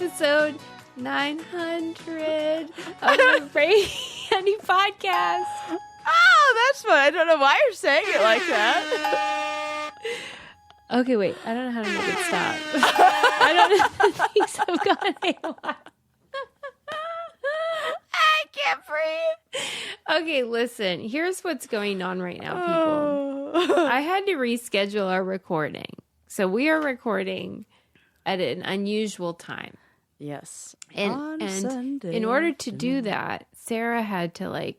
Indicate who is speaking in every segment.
Speaker 1: episode 900 of the Brain Candy Podcast.
Speaker 2: Oh, that's fun. I don't know why you're saying it like that.
Speaker 1: Okay, wait. I don't know how to make it stop. I don't know. Things have gone haywire.
Speaker 2: I can't breathe.
Speaker 1: Okay, listen. Here's what's going on right now, people. I had to reschedule our recording. So we are recording at an unusual time.
Speaker 2: Yes.
Speaker 1: And in order to do that, Sarah had to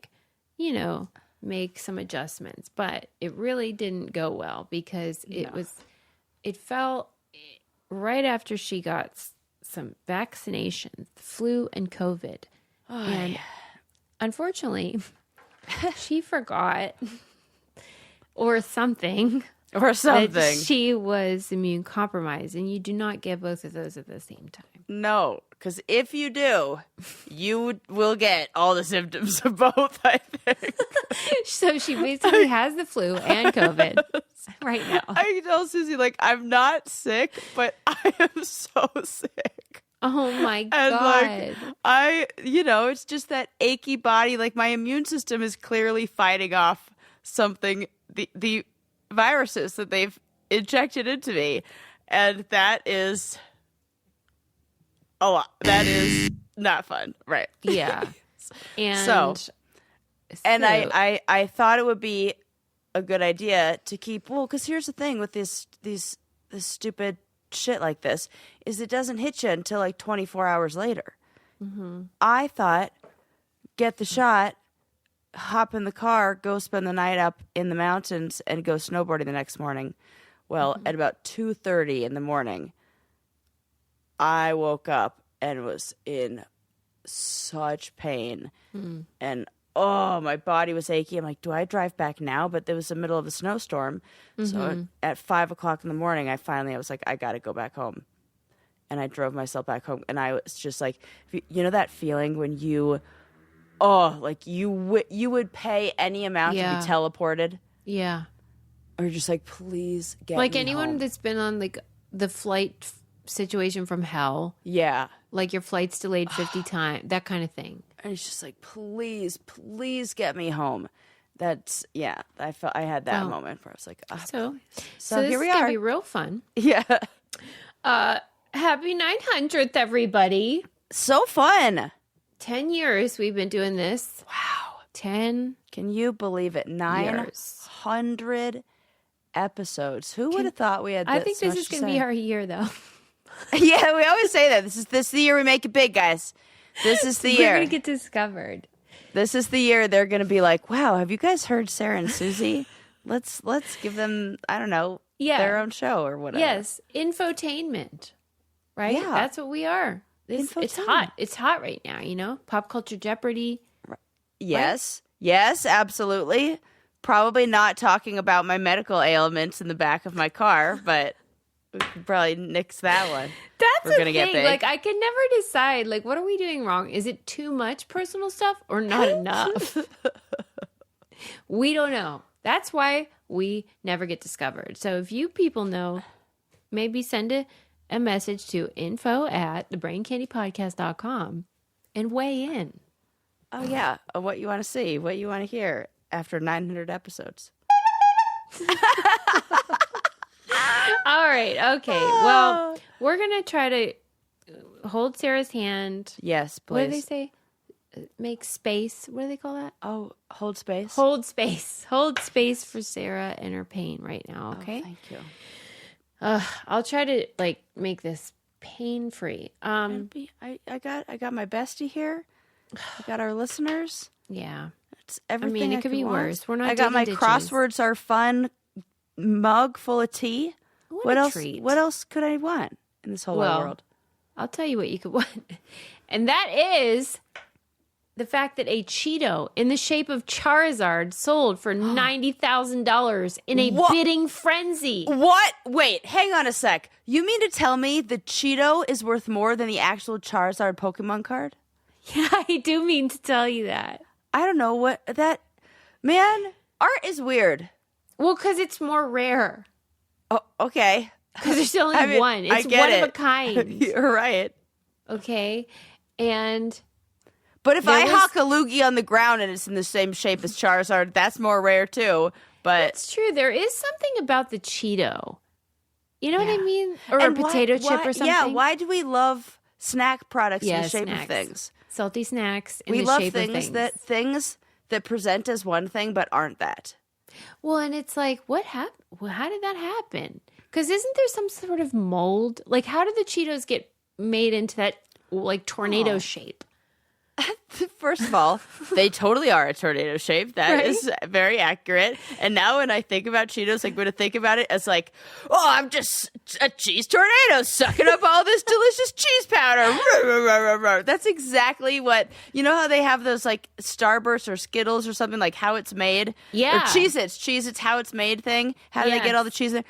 Speaker 1: make some adjustments, but it really didn't go well because it felt right after she got some vaccinations, flu and COVID.
Speaker 2: Oh,
Speaker 1: and unfortunately, she forgot or something. That she was immune compromised, and you do not get both of those at the same time.
Speaker 2: No, because if you do, you will get all the symptoms of both, I think.
Speaker 1: So she basically has the flu and COVID right now.
Speaker 2: I can tell Susie, I'm not sick, but I am so sick.
Speaker 1: Oh my God.
Speaker 2: And it's just that achy body. My immune system is clearly fighting off something, the viruses that they've injected into me. And that is a lot. That is not fun. Right.
Speaker 1: Yeah. And
Speaker 2: so I thought it would be a good idea to keep, because here's the thing with this stupid shit like this is it doesn't hit you until 24 hours later. Mm-hmm. I thought, get the shot, hop in the car, go spend the night up in the mountains and go snowboarding the next morning. Well, at about 2:30 in the morning, I woke up and was in such pain. Mm. And my body was achy. I'm like, do I drive back now? But it was the middle of a snowstorm. Mm-hmm. So at 5 o'clock in the morning, I was like, I got to go back home. And I drove myself back home. And I was just like, that feeling when you would pay any amount to be teleported?
Speaker 1: Yeah.
Speaker 2: Or you're just like, please get me
Speaker 1: anyone
Speaker 2: home.
Speaker 1: That's been on the flight situation from hell.
Speaker 2: Yeah.
Speaker 1: Your flight's delayed 50 times, that kind of thing.
Speaker 2: And it's just like, please get me home. That's, I had that moment where I was like,
Speaker 1: so
Speaker 2: here
Speaker 1: this
Speaker 2: we
Speaker 1: is
Speaker 2: are.
Speaker 1: Gonna be real fun.
Speaker 2: Yeah.
Speaker 1: Happy 900th, everybody.
Speaker 2: So fun.
Speaker 1: 10 years we've been doing this.
Speaker 2: Wow.
Speaker 1: 10.
Speaker 2: Can you believe it? 900 episodes. Who would have thought we had this?
Speaker 1: I think this is going to be our year, though.
Speaker 2: Yeah, we always say that. This is the year we make it big, guys. This is the year.
Speaker 1: We're going to get discovered.
Speaker 2: This is the year they're going to be like, wow, have you guys heard Sarah and Susie? Let's give them, I don't know, their own show or whatever.
Speaker 1: Yes, infotainment, right?
Speaker 2: Yeah.
Speaker 1: That's what we are. It's hot. It's hot right now, Pop Culture Jeopardy.
Speaker 2: Yes. Right? Yes, absolutely. Probably not talking about my medical ailments in the back of my car, but we could probably nix that one.
Speaker 1: That's the thing. Get big. I can never decide. What are we doing wrong? Is it too much personal stuff or not enough? We don't know. That's why we never get discovered. So if you people know, maybe send a message to info@thebraincandypodcast.com and weigh in.
Speaker 2: Oh, yeah. What you want to see, what you want to hear after 900 episodes.
Speaker 1: All right. Okay. Well, we're going to try to hold Sarah's hand.
Speaker 2: Yes, please.
Speaker 1: What do they say? Make space. What do they call that?
Speaker 2: Oh, hold space.
Speaker 1: Hold space. Hold space for Sarah and her pain right now. Okay.
Speaker 2: Oh, thank you.
Speaker 1: I'll try to make this pain free.
Speaker 2: I got my bestie here. I got our listeners.
Speaker 1: Yeah.
Speaker 2: It's everything.
Speaker 1: It could be worse. We're not.
Speaker 2: I got my
Speaker 1: ditches.
Speaker 2: Crosswords Are Fun mug full of tea.
Speaker 1: What
Speaker 2: else?
Speaker 1: Treat.
Speaker 2: What else could I want in this whole wide world?
Speaker 1: I'll tell you what you could want, and that is the fact that a Cheeto in the shape of Charizard sold for $90,000 in a bidding frenzy.
Speaker 2: What? Wait, hang on a sec. You mean to tell me the Cheeto is worth more than the actual Charizard Pokemon card?
Speaker 1: Yeah, I do mean to tell you that.
Speaker 2: I don't know what that... Man, art is weird.
Speaker 1: Well, because it's more rare.
Speaker 2: Oh, okay.
Speaker 1: Because there's only one. It's one of a kind.
Speaker 2: You're right.
Speaker 1: Okay. And
Speaker 2: But if I hawk a loogie on the ground and it's in the same shape as Charizard, that's more rare too. But
Speaker 1: that's true. There is something about the Cheeto. You know what I mean? Or a potato chip or something.
Speaker 2: Yeah, why do we love snack products in the shape
Speaker 1: snacks.
Speaker 2: of things?
Speaker 1: Salty snacks in
Speaker 2: we
Speaker 1: the
Speaker 2: love
Speaker 1: shape of things.
Speaker 2: Things that present as one thing but aren't that.
Speaker 1: Well, and it's like, what happened? Well, how did that happen? Because isn't there some sort of mold? Like, how did the Cheetos get made into that like tornado shape?
Speaker 2: First of all, they totally are a tornado shape. That is very accurate. And now when I think about Cheetos, I'm going to think about it as like, oh, I'm just a cheese tornado sucking up all this delicious cheese powder. That's exactly what, you know how they have those like Starbursts or Skittles or something, like how it's made?
Speaker 1: Yeah.
Speaker 2: Or Cheez-Its, how it's made thing. How do they get all the cheese in?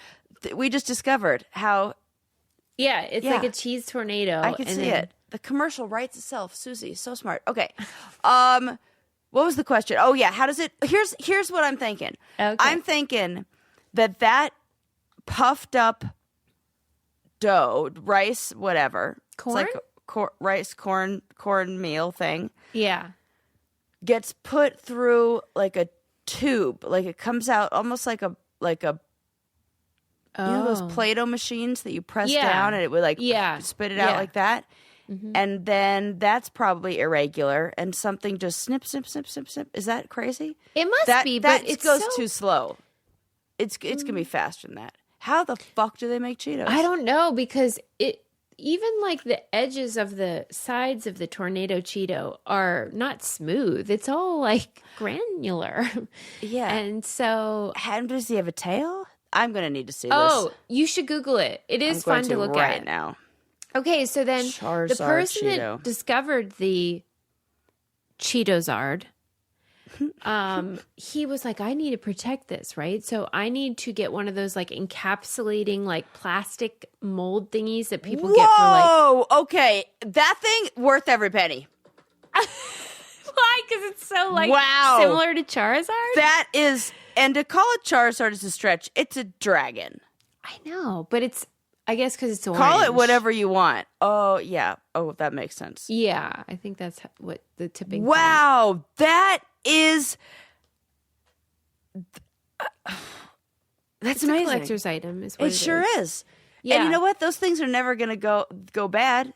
Speaker 2: We just discovered how.
Speaker 1: Yeah, it's like a cheese tornado.
Speaker 2: I can see it. The commercial writes itself. Susie, so smart. Okay. What was the question? Oh, yeah. How does it... Here's what I'm thinking.
Speaker 1: Okay.
Speaker 2: I'm thinking that puffed up dough, rice, whatever.
Speaker 1: Corn?
Speaker 2: It's like rice, cornmeal thing.
Speaker 1: Yeah.
Speaker 2: Gets put through like a tube. Like it comes out almost like a you know those Play-Doh machines that you press down and it would like spit it out like that? Mm-hmm. And then that's probably irregular and something just snip, snip, snip, snip, snip. Is that crazy?
Speaker 1: It must be, but
Speaker 2: it goes too slow. It's going to be faster than that. How the fuck do they make Cheetos?
Speaker 1: I don't know, because even like the edges of the sides of the tornado Cheeto are not smooth. It's all like granular.
Speaker 2: Yeah.
Speaker 1: And so...
Speaker 2: And does he have a tail? I'm going to need to see this.
Speaker 1: Oh, you should Google it. It is fun to look
Speaker 2: right
Speaker 1: at.
Speaker 2: now.
Speaker 1: Okay, so then
Speaker 2: Charizard
Speaker 1: the person
Speaker 2: Cheeto.
Speaker 1: that discovered the Cheetozard, he was like, I need to protect this, right? So I need to get one of those like encapsulating like plastic mold thingies that people get for like...
Speaker 2: Whoa! Okay, that thing worth every penny.
Speaker 1: Why? Because it's so like similar to Charizard?
Speaker 2: That is, and to call it Charizard is a stretch. It's a dragon.
Speaker 1: I know, but it's... I guess because it's orange.
Speaker 2: Call it whatever you want. Oh, yeah. Oh, that makes sense.
Speaker 1: Yeah, I think that's what the tipping
Speaker 2: Wow, that is... That's amazing.
Speaker 1: A collector's item is what it
Speaker 2: sure is.
Speaker 1: Yeah.
Speaker 2: And you know what? Those things are never going to go bad.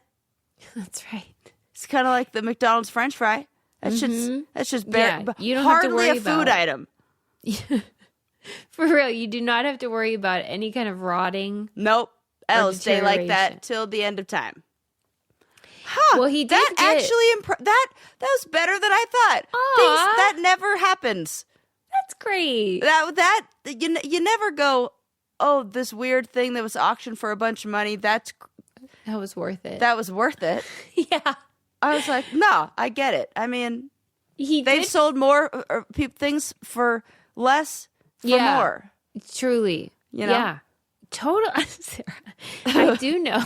Speaker 1: That's right.
Speaker 2: It's kind of like the McDonald's French fry. That's just
Speaker 1: you don't
Speaker 2: hardly
Speaker 1: have to worry
Speaker 2: a food item.
Speaker 1: For real, you do not have to worry about any kind of rotting.
Speaker 2: Nope. It'll stay like that till the end of time. Huh.
Speaker 1: Well, he did
Speaker 2: that actually that was better than I thought. That never happens.
Speaker 1: That's great.
Speaker 2: That you never go, oh, this weird thing that was auctioned for a bunch of money. That
Speaker 1: was worth it.
Speaker 2: That was worth it.
Speaker 1: Yeah.
Speaker 2: I was like, no, I get it. I mean, they've sold more things for less for more.
Speaker 1: Truly.
Speaker 2: You know?
Speaker 1: Yeah. Total. Sarah, I do know.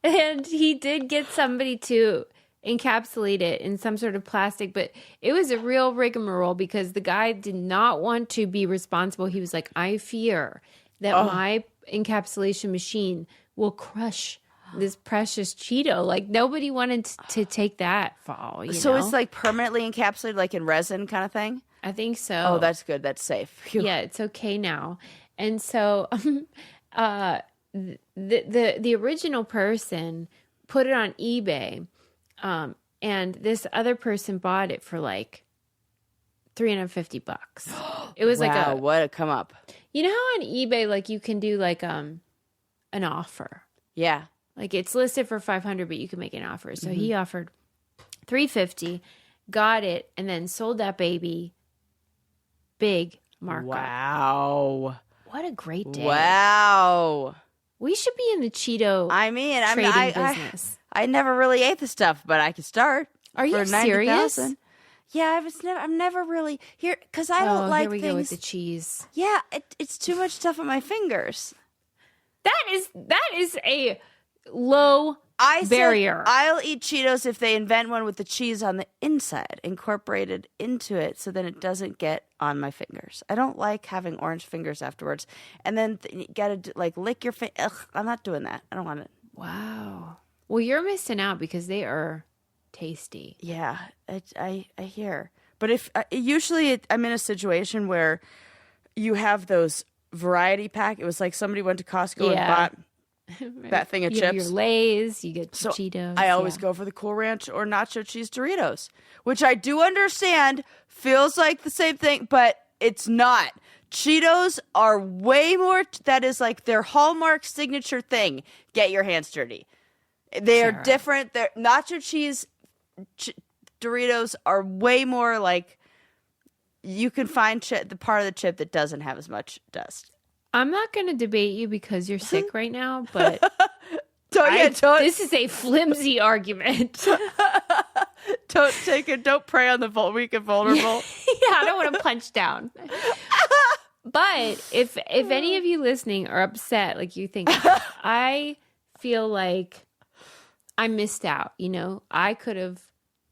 Speaker 1: And he did get somebody to encapsulate it in some sort of plastic, but it was a real rigmarole because the guy did not want to be responsible. He was like, I fear that my encapsulation machine will crush this precious Cheeto. Like, nobody wanted to take that fall.
Speaker 2: So it's like permanently encapsulated, like in resin kind of thing?
Speaker 1: I think so.
Speaker 2: Oh, that's good. That's safe. Phew.
Speaker 1: Yeah, it's okay now. And so the original person put it on eBay, and this other person bought it for like $350. It was like
Speaker 2: what a come up.
Speaker 1: You know how on eBay like you can do like an offer.
Speaker 2: Yeah.
Speaker 1: Like it's listed for $500, but you can make an offer. So he offered $350, got it, and then sold that baby big markup.
Speaker 2: Wow.
Speaker 1: What a great day.
Speaker 2: Wow.
Speaker 1: We should be in the Cheeto business.
Speaker 2: I never really ate the stuff, but I could start.
Speaker 1: Are you serious?
Speaker 2: Yeah, I'm never really here because I don't like things. Here we go
Speaker 1: with the cheese.
Speaker 2: Yeah, it's too much stuff on my fingers.
Speaker 1: That is a low barrier.
Speaker 2: I'll eat Cheetos if they invent one with the cheese on the inside incorporated into it, so then it doesn't get on my fingers. I don't like having orange fingers afterwards, and then you gotta like lick your finger. I'm not doing that. I don't want it.
Speaker 1: Wow. Well, you're missing out because they are tasty.
Speaker 2: Yeah, I hear. But if usually I'm in a situation where you have those variety pack. It was like somebody went to Costco and bought that thing of
Speaker 1: you
Speaker 2: chips.
Speaker 1: Have your Lay's, you get
Speaker 2: So
Speaker 1: Cheetos.
Speaker 2: I always go for the Cool Ranch or nacho cheese Doritos, which I do understand feels like the same thing, but it's not. Cheetos are way more. That is like their hallmark signature thing. Get your hands dirty. They are different. They're nacho cheese Doritos are way more like you can find the part of the chip that doesn't have as much dust.
Speaker 1: I'm not going to debate you because you're sick right now, but this is a flimsy argument.
Speaker 2: Don't take it. Don't prey on the weak and vulnerable.
Speaker 1: Yeah, I don't want to punch down. But if any of you listening are upset, like you think, I feel like I missed out. You know, I could have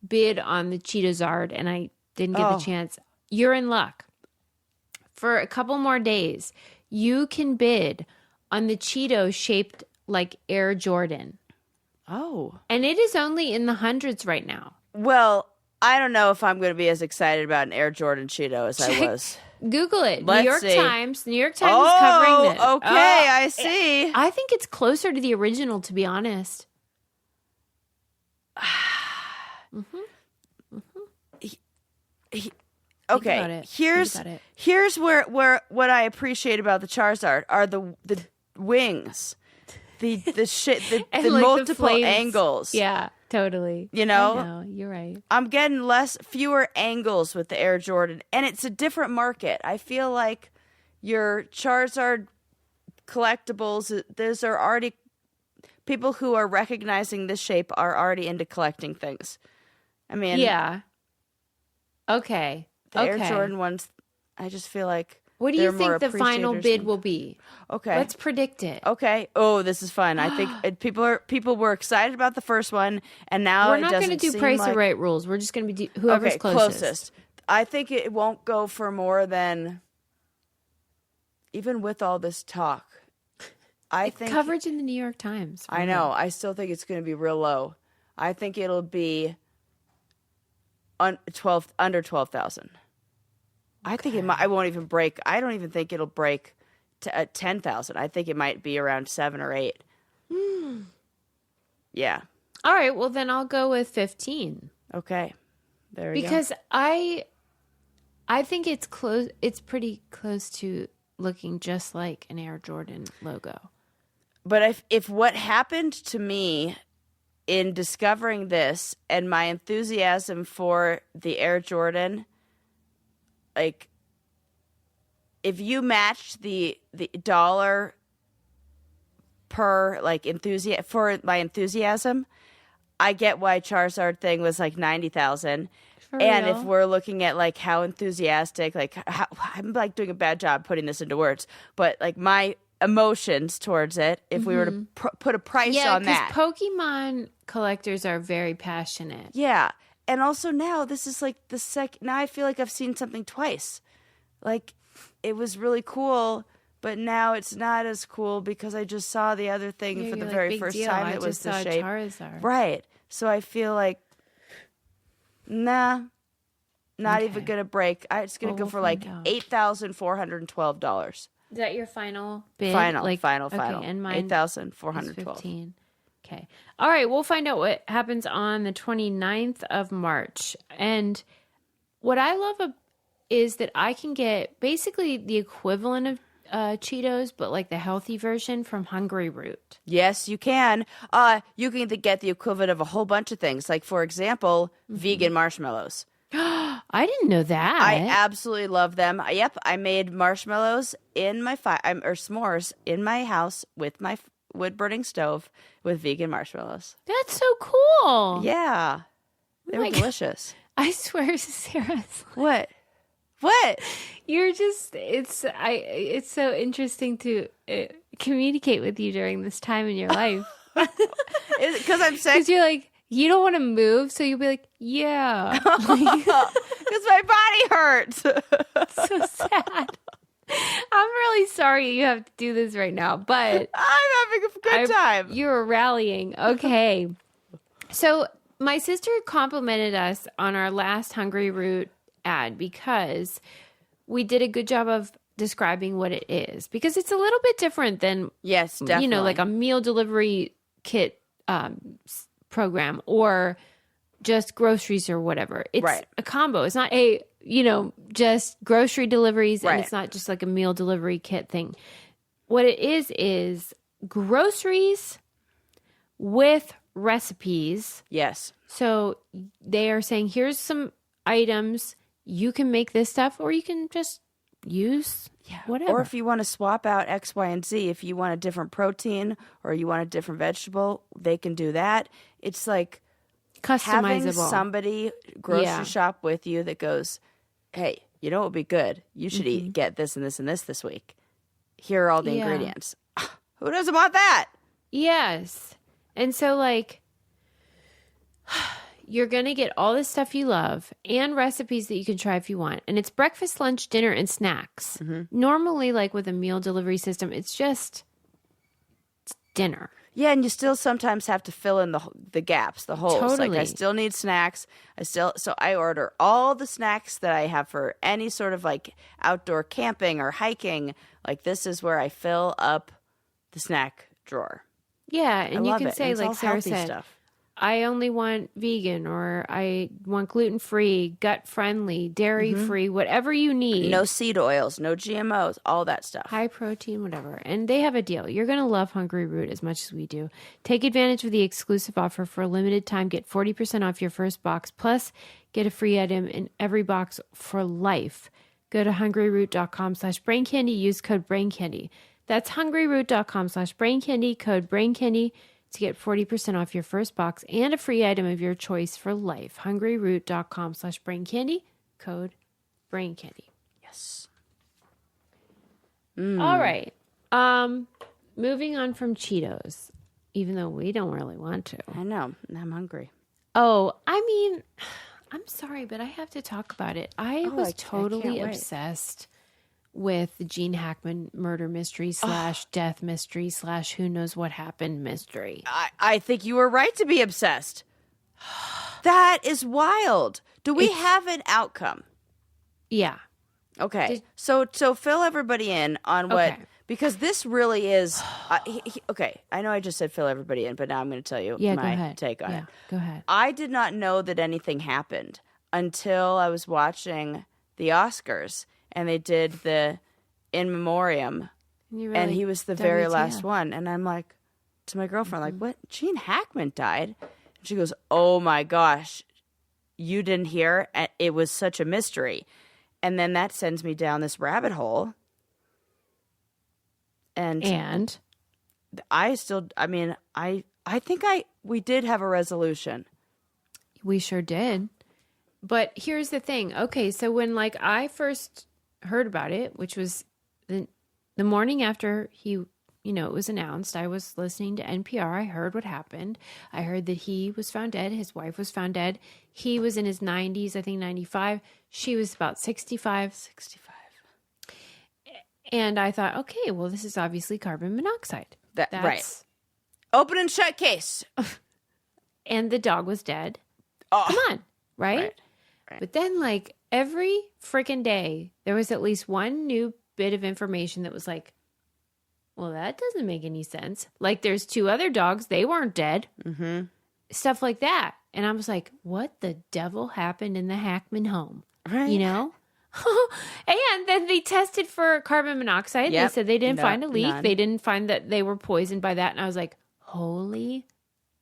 Speaker 1: bid on the Cheetozard and I didn't get the chance. You're in luck. For a couple more days, you can bid on the Cheeto shaped like Air Jordan.
Speaker 2: Oh.
Speaker 1: And it is only in the hundreds right now.
Speaker 2: Well, I don't know if I'm going to be as excited about an Air Jordan Cheeto as I was.
Speaker 1: Google it.
Speaker 2: Let's
Speaker 1: New York
Speaker 2: see.
Speaker 1: Times. New York Times is covering this.
Speaker 2: Okay, I see.
Speaker 1: I think it's closer to the original, to be honest.
Speaker 2: Okay, here's where what I appreciate about the Charizard are the wings, the shit, the
Speaker 1: like
Speaker 2: multiple
Speaker 1: the
Speaker 2: angles.
Speaker 1: Yeah, totally.
Speaker 2: You know?
Speaker 1: I know, you're right.
Speaker 2: I'm getting fewer angles with the Air Jordan, and it's a different market. I feel like your Charizard collectibles, those are already people who are recognizing this shape are already into collecting things. I mean,
Speaker 1: yeah. Okay.
Speaker 2: The Air Jordan ones, I just feel like.
Speaker 1: What do you think the final bid will be?
Speaker 2: Okay,
Speaker 1: let's predict it.
Speaker 2: Okay. Oh, this is fun. I think people were excited about the first one, and now
Speaker 1: we're not going to do price or right rules. We're just going to be whoever's closest.
Speaker 2: I think it won't go for more than. Even with all this talk, I think
Speaker 1: coverage in the New York Times.
Speaker 2: I know. I still think it's going to be real low. I think it'll be under 12,000. I think it might. I won't even break. I don't even think it'll break to 10,000. I think it might be around 7 or 8. Yeah.
Speaker 1: All right. Well, then I'll go with 15.
Speaker 2: Okay. There you go.
Speaker 1: Because I think it's close. It's pretty close to looking just like an Air Jordan logo.
Speaker 2: But if what happened to me in discovering this and my enthusiasm for the Air Jordan, like, if you matched the dollar per like for my enthusiasm, I get why Charizard thing was like 90,000. And if we're looking at like how enthusiastic, like how, I'm like doing a bad job putting this into words, but like my emotions towards it, if we were to put a price on that.
Speaker 1: Yeah, because Pokemon collectors are very passionate.
Speaker 2: Yeah. And also now this is like the second. Now I feel like I've seen something twice. Like it was really cool, but now it's not as cool because I just saw the other thing for the very first time. It was the shape.
Speaker 1: Charizard.
Speaker 2: Right. So I feel like, nah, not even gonna break. It's gonna go for like $8,412.
Speaker 1: Is that your final bid?
Speaker 2: Final.
Speaker 1: Okay, and mine
Speaker 2: $8,412.
Speaker 1: Okay. All right. We'll find out what happens on the 29th of March. And what I love is that I can get basically the equivalent of Cheetos, but like the healthy version from Hungry Root.
Speaker 2: Yes, you can. You can get the equivalent of a whole bunch of things. Like, for example, vegan marshmallows.
Speaker 1: I didn't know that.
Speaker 2: I absolutely love them. Yep, I made marshmallows in my or s'mores in my house with my wood-burning stove with vegan marshmallows.
Speaker 1: That's so cool.
Speaker 2: Yeah. They were delicious.
Speaker 1: I swear, Sarah's
Speaker 2: like, What?
Speaker 1: You're just, it's so interesting to communicate with you during this time in your life.
Speaker 2: Because I'm sick?
Speaker 1: Because you're like, you don't want to move, so you'll be like, yeah.
Speaker 2: Because my body hurts.
Speaker 1: So sad. I'm really sorry you have to do this right now, but
Speaker 2: I'm having a good time.
Speaker 1: You're rallying. Okay. So my sister complimented us on our last Hungry Root ad because we did a good job of describing what it is, because it's a little bit different than,
Speaker 2: yes, definitely,
Speaker 1: like a meal delivery kit program or just groceries or whatever. It's a combo. It's not just grocery deliveries, and it's not just like a meal delivery kit thing. What it is groceries with recipes.
Speaker 2: Yes.
Speaker 1: So they are saying, here's some items. You can make this stuff, or you can just use whatever.
Speaker 2: Or if you want to swap out X, Y, and Z, if you want a different protein or you want a different vegetable, they can do that. It's like
Speaker 1: customizable.
Speaker 2: Having somebody grocery shop with you that goes, hey, you know what would be good? You should get this and this and this week. Here are all the ingredients. Who doesn't want that?
Speaker 1: Yes. And so, like, you're going to get all the stuff you love and recipes that you can try if you want. And it's breakfast, lunch, dinner, and snacks. Normally, like with a meal delivery system, it's dinner.
Speaker 2: Yeah, and you still sometimes have to fill in the gaps, the holes.
Speaker 1: Totally.
Speaker 2: Like, I still need snacks. So I order all the snacks that I have for any sort of like outdoor camping or hiking. Like, this is where I fill up the snack drawer.
Speaker 1: Yeah, and you can say,
Speaker 2: it's
Speaker 1: like Sarah said,
Speaker 2: stuff.
Speaker 1: I only want vegan, or I want gluten-free, gut-friendly, dairy-free, whatever you need.
Speaker 2: No seed oils, no GMOs, all that stuff.
Speaker 1: High protein, whatever. And they have a deal. You're going to love Hungry Root as much as we do. Take advantage of the exclusive offer for a limited time. Get 40% off your first box, plus get a free item in every box for life. Go to hungryroot.com/braincandy. Use code BRAINCANDY. That's hungryroot.com/braincandy, code BRAINCANDY, to get 40% off your first box and a free item of your choice for life. hungryroot.com/braincandy, code BRAINCANDY.
Speaker 2: Yes.
Speaker 1: All right. Moving on from Cheetos, even though we don't really want to.
Speaker 2: I know. I'm hungry.
Speaker 1: Oh, I mean, I'm sorry, but I have to talk about it. I was totally obsessed with the Gene Hackman murder mystery / death mystery / who knows what happened mystery.
Speaker 2: I think you were right to be obsessed. That is wild. Do we have an outcome?
Speaker 1: Yeah.
Speaker 2: Okay. So fill everybody in on what, because this really is, okay, I know I just said fill everybody in, but now I'm going to tell you my take on it.
Speaker 1: Go ahead.
Speaker 2: I did not know that anything happened until I was watching the Oscars. And they did the in memoriam, and he was the very last one. And I'm like, to my girlfriend, like, what? Gene Hackman died? And she goes, oh my gosh, you didn't hear? It was such a mystery. And then that sends me down this rabbit hole. And I still, I mean, I think we did have a resolution.
Speaker 1: We sure did. But here's the thing. Okay, so when like I first heard about it, which was the morning after it was announced, I was listening to NPR. I heard what happened. I heard that he was found dead. His wife was found dead. He was in his 90s, I think 95. She was about 65. And I thought, okay, well, this is obviously carbon monoxide.
Speaker 2: That's right. Open and shut case.
Speaker 1: And the dog was dead.
Speaker 2: Oh.
Speaker 1: Come on, right? But then, like, every freaking day, there was at least one new bit of information that was like, well, that doesn't make any sense. Like, there's 2 other dogs. They weren't dead. Mm-hmm. Stuff like that. And I was like, what the devil happened in the Hackman home?
Speaker 2: Right.
Speaker 1: You know? And then they tested for carbon monoxide.
Speaker 2: Yep.
Speaker 1: They said they didn't find a leak.
Speaker 2: None.
Speaker 1: They didn't find that they were poisoned by that. And I was like, holy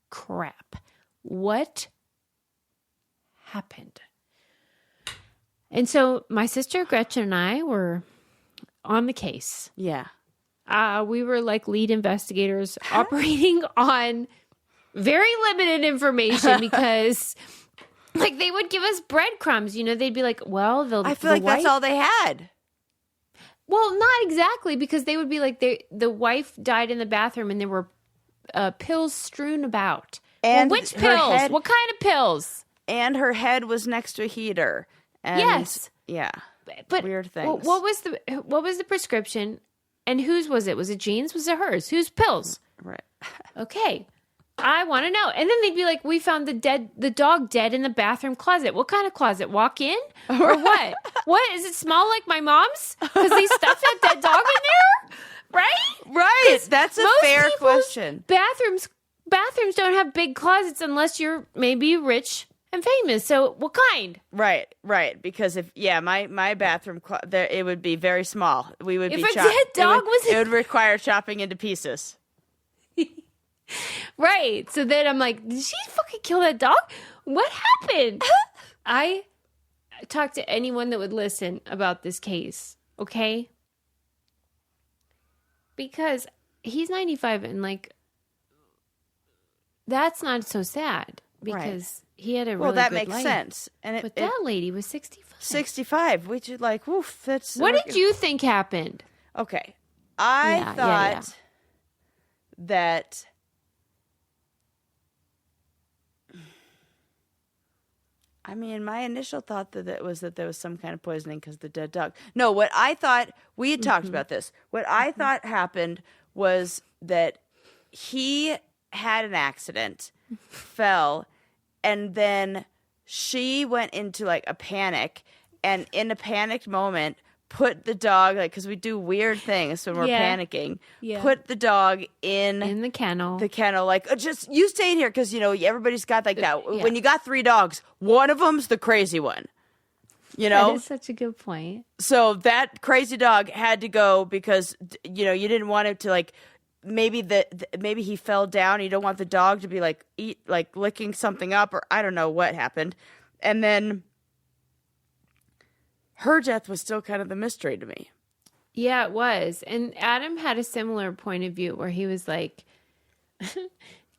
Speaker 1: crap. What happened? And so my sister Gretchen and I were on the case.
Speaker 2: Yeah.
Speaker 1: We were like lead investigators operating on very limited information because like they would give us breadcrumbs. You know, they'd be like, well,
Speaker 2: I feel like that's all they had.
Speaker 1: Well, not exactly, because they would be like, the wife died in the bathroom and there were pills strewn about.
Speaker 2: And
Speaker 1: well, which pills? What kind of pills?
Speaker 2: And her head was next to a heater. And
Speaker 1: yes.
Speaker 2: Yeah.
Speaker 1: but
Speaker 2: weird things.
Speaker 1: What was the prescription, and whose was it? Was it Gene's? Was it hers? Whose pills?
Speaker 2: Right.
Speaker 1: Okay. I want to know. And then they'd be like, we found the dog dead in the bathroom closet. What kind of closet? Walk in? Or what? What? Does it smell like my mom's? Because they stuffed that dead dog in there? Right?
Speaker 2: Right. That's a fair question.
Speaker 1: Bathrooms don't have big closets unless you're maybe rich and famous. So what kind?
Speaker 2: Right. Because my bathroom, it would be very small. We would
Speaker 1: if
Speaker 2: be
Speaker 1: a dead dog
Speaker 2: it would require chopping into pieces.
Speaker 1: Right. So then I'm like, did she fucking kill that dog? What happened? I talked to anyone that would listen about this case, okay? Because he's 95 and like, that's not so sad because he had a really
Speaker 2: that
Speaker 1: good
Speaker 2: makes
Speaker 1: life.
Speaker 2: Sense.
Speaker 1: But that lady was 65.
Speaker 2: 65, which is like, woof, that's...
Speaker 1: What did you think happened?
Speaker 2: Okay. I thought that... I mean, my initial thought that there was some kind of poisoning because of the dead dog. No, what I thought, we had talked about this. What I thought happened was that he had an accident, fell, and then she went into like a panic, and in a panicked moment, put the dog, like, because we do weird things when we're panicking, put the dog in
Speaker 1: the kennel.
Speaker 2: Like, just, you stay in here, because, you know, everybody's got like that. Yeah. When you got 3 dogs, one of them's the crazy one. You know?
Speaker 1: That is such a good point.
Speaker 2: So that crazy dog had to go because, you know, you didn't want him to, like, maybe maybe he fell down. You don't want the dog to be, like, licking something up, or I don't know what happened. And then her death was still kind of the mystery to me.
Speaker 1: Yeah, it was. And Adam had a similar point of view where he was like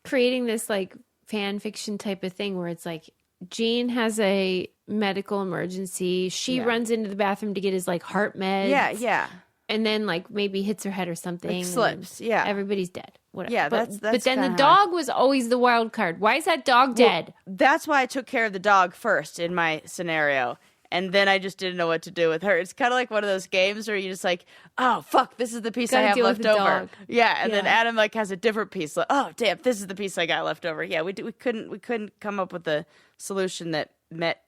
Speaker 1: creating this like fan fiction type of thing where it's like Gene has a medical emergency. She runs into the bathroom to get his like heart meds.
Speaker 2: Yeah.
Speaker 1: And then like maybe hits her head or something.
Speaker 2: Like slips. Yeah.
Speaker 1: Everybody's dead. Whatever.
Speaker 2: Yeah,
Speaker 1: but then the dog was always the wild card. Why is that dog dead?
Speaker 2: That's why I took care of the dog first in my scenario. And then I just didn't know what to do with her. It's kind of like one of those games where you just like, oh, fuck, this is the piece I have left over. Dog. Yeah, and then Adam like has a different piece. Like, oh, damn, this is the piece I got left over. Yeah, we couldn't come up with a solution that met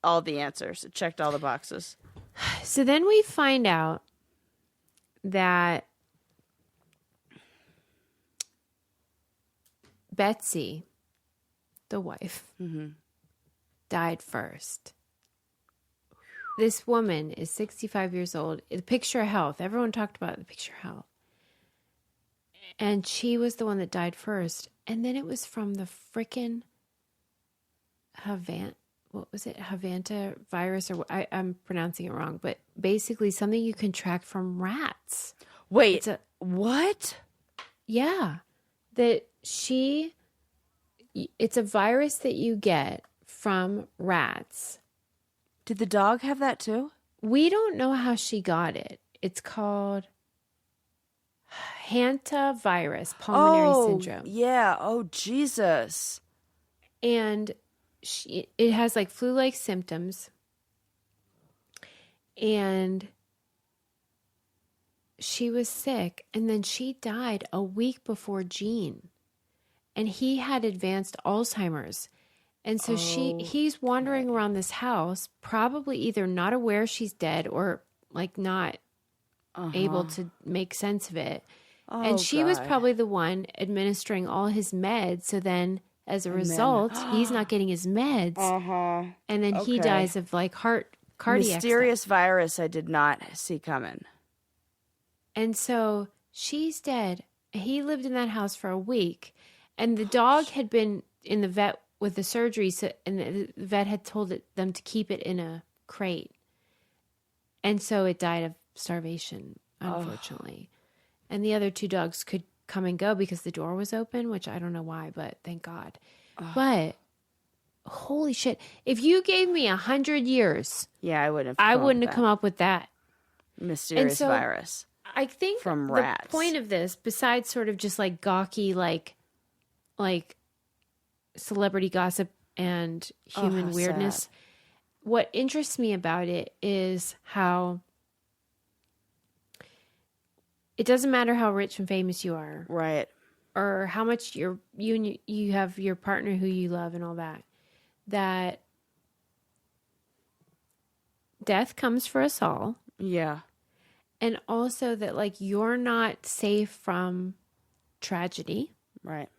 Speaker 2: all the answers. It checked all the boxes.
Speaker 1: So then we find out that Betsy, the wife, died first. This woman is 65 years old. The picture of health. Everyone talked about the picture of health. And she was the one that died first. And then it was from the frickin' Havanta virus, or I'm pronouncing it wrong, but basically something you contract from rats.
Speaker 2: Wait, what?
Speaker 1: Yeah. It's a virus that you get from rats.
Speaker 2: Did the dog have that too?
Speaker 1: We don't know how she got it. It's called hantavirus pulmonary syndrome.
Speaker 2: Yeah. Oh, Jesus.
Speaker 1: And it has like flu-like symptoms. And she was sick. And then she died a week before Gene. And he had advanced Alzheimer's. And so he's wandering around this house, probably either not aware she's dead or like not able to make sense of it. And she was probably the one administering all his meds. So then as a result, he's not getting his meds. And then he dies of like cardiac
Speaker 2: mysterious
Speaker 1: stuff.
Speaker 2: Virus I did not see coming.
Speaker 1: And so she's dead. He lived in that house for a week. And the dog had been in the vet with the surgery, and the vet had told them to keep it in a crate. And so it died of starvation, unfortunately. And the other 2 dogs could come and go because the door was open, which I don't know why, but thank God. But holy shit. If you gave me 100 years,
Speaker 2: I wouldn't have
Speaker 1: come up with that.
Speaker 2: Mysterious virus.
Speaker 1: I think
Speaker 2: from rats.
Speaker 1: The point of this, besides sort of just like gawky, like celebrity gossip and human weirdness, what interests me about it is how it doesn't matter how rich and famous you are.
Speaker 2: Right.
Speaker 1: Or how much you have your partner who you love and all that. That death comes for us all.
Speaker 2: Yeah.
Speaker 1: And also that, like, you're not safe from tragedy.
Speaker 2: Right.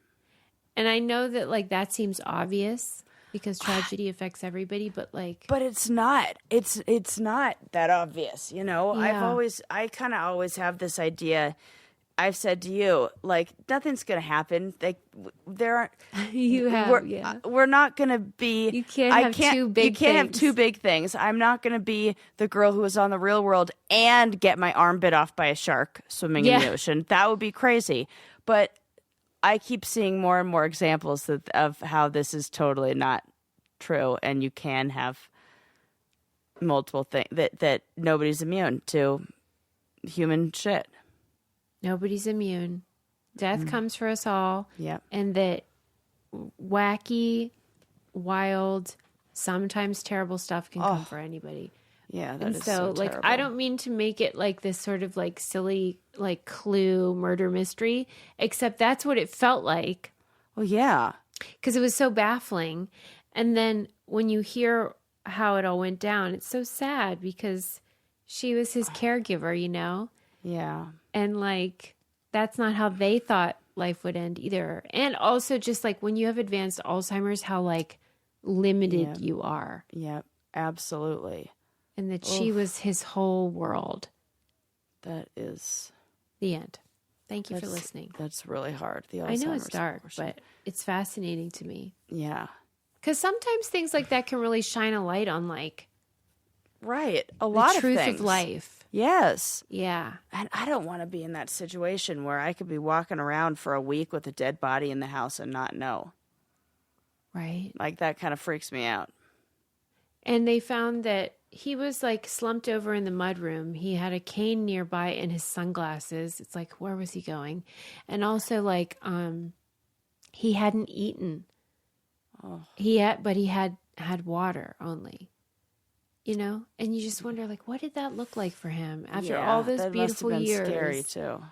Speaker 1: And I know that, like, that seems obvious because tragedy affects everybody, but, like...
Speaker 2: But it's not. It's not that obvious, you know?
Speaker 1: Yeah.
Speaker 2: I kind of always have this idea. I've said to you, like, nothing's going to happen. Like, there aren't... We're not going to be...
Speaker 1: You can't have two big things.
Speaker 2: You can't have two big things. I'm not going to be the girl who was on The Real World and get my arm bit off by a shark swimming in the ocean. That would be crazy. But I keep seeing more and more examples of how this is totally not true, and you can have multiple things, that nobody's immune to human shit.
Speaker 1: Nobody's immune. Death comes for us all.
Speaker 2: Yep.
Speaker 1: And that wacky, wild, sometimes terrible stuff can come for anybody.
Speaker 2: Yeah, that
Speaker 1: and
Speaker 2: is
Speaker 1: so like,
Speaker 2: terrible.
Speaker 1: I don't mean to make it like this sort of like silly, like Clue murder mystery, except that's what it felt like.
Speaker 2: Well, yeah.
Speaker 1: Because it was so baffling. And then when you hear how it all went down, it's so sad because she was his caregiver, you know?
Speaker 2: Yeah.
Speaker 1: And like, that's not how they thought life would end either. And also just like when you have advanced Alzheimer's, how like limited you are.
Speaker 2: Yep, absolutely.
Speaker 1: And that she was his whole world.
Speaker 2: That is...
Speaker 1: The end. Thank you for listening.
Speaker 2: That's really hard. The Alzheimer's
Speaker 1: I know it's dark,
Speaker 2: portion.
Speaker 1: but it's fascinating to me.
Speaker 2: Yeah.
Speaker 1: Because sometimes things like that can really shine a light on like...
Speaker 2: Right. A lot of
Speaker 1: truth
Speaker 2: things.
Speaker 1: of life.
Speaker 2: Yes.
Speaker 1: Yeah.
Speaker 2: And I don't want to be in that situation where I could be walking around for a week with a dead body in the house and not know.
Speaker 1: Right.
Speaker 2: Like, that kind of freaks me out.
Speaker 1: And they found that he was like slumped over in the mudroom. He had a cane nearby and his sunglasses. It's like, where was he going? And also like, he hadn't eaten.
Speaker 2: Oh.
Speaker 1: He had water only, you know? And you just wonder like, what did that look like for him after all those beautiful years?
Speaker 2: Scary too.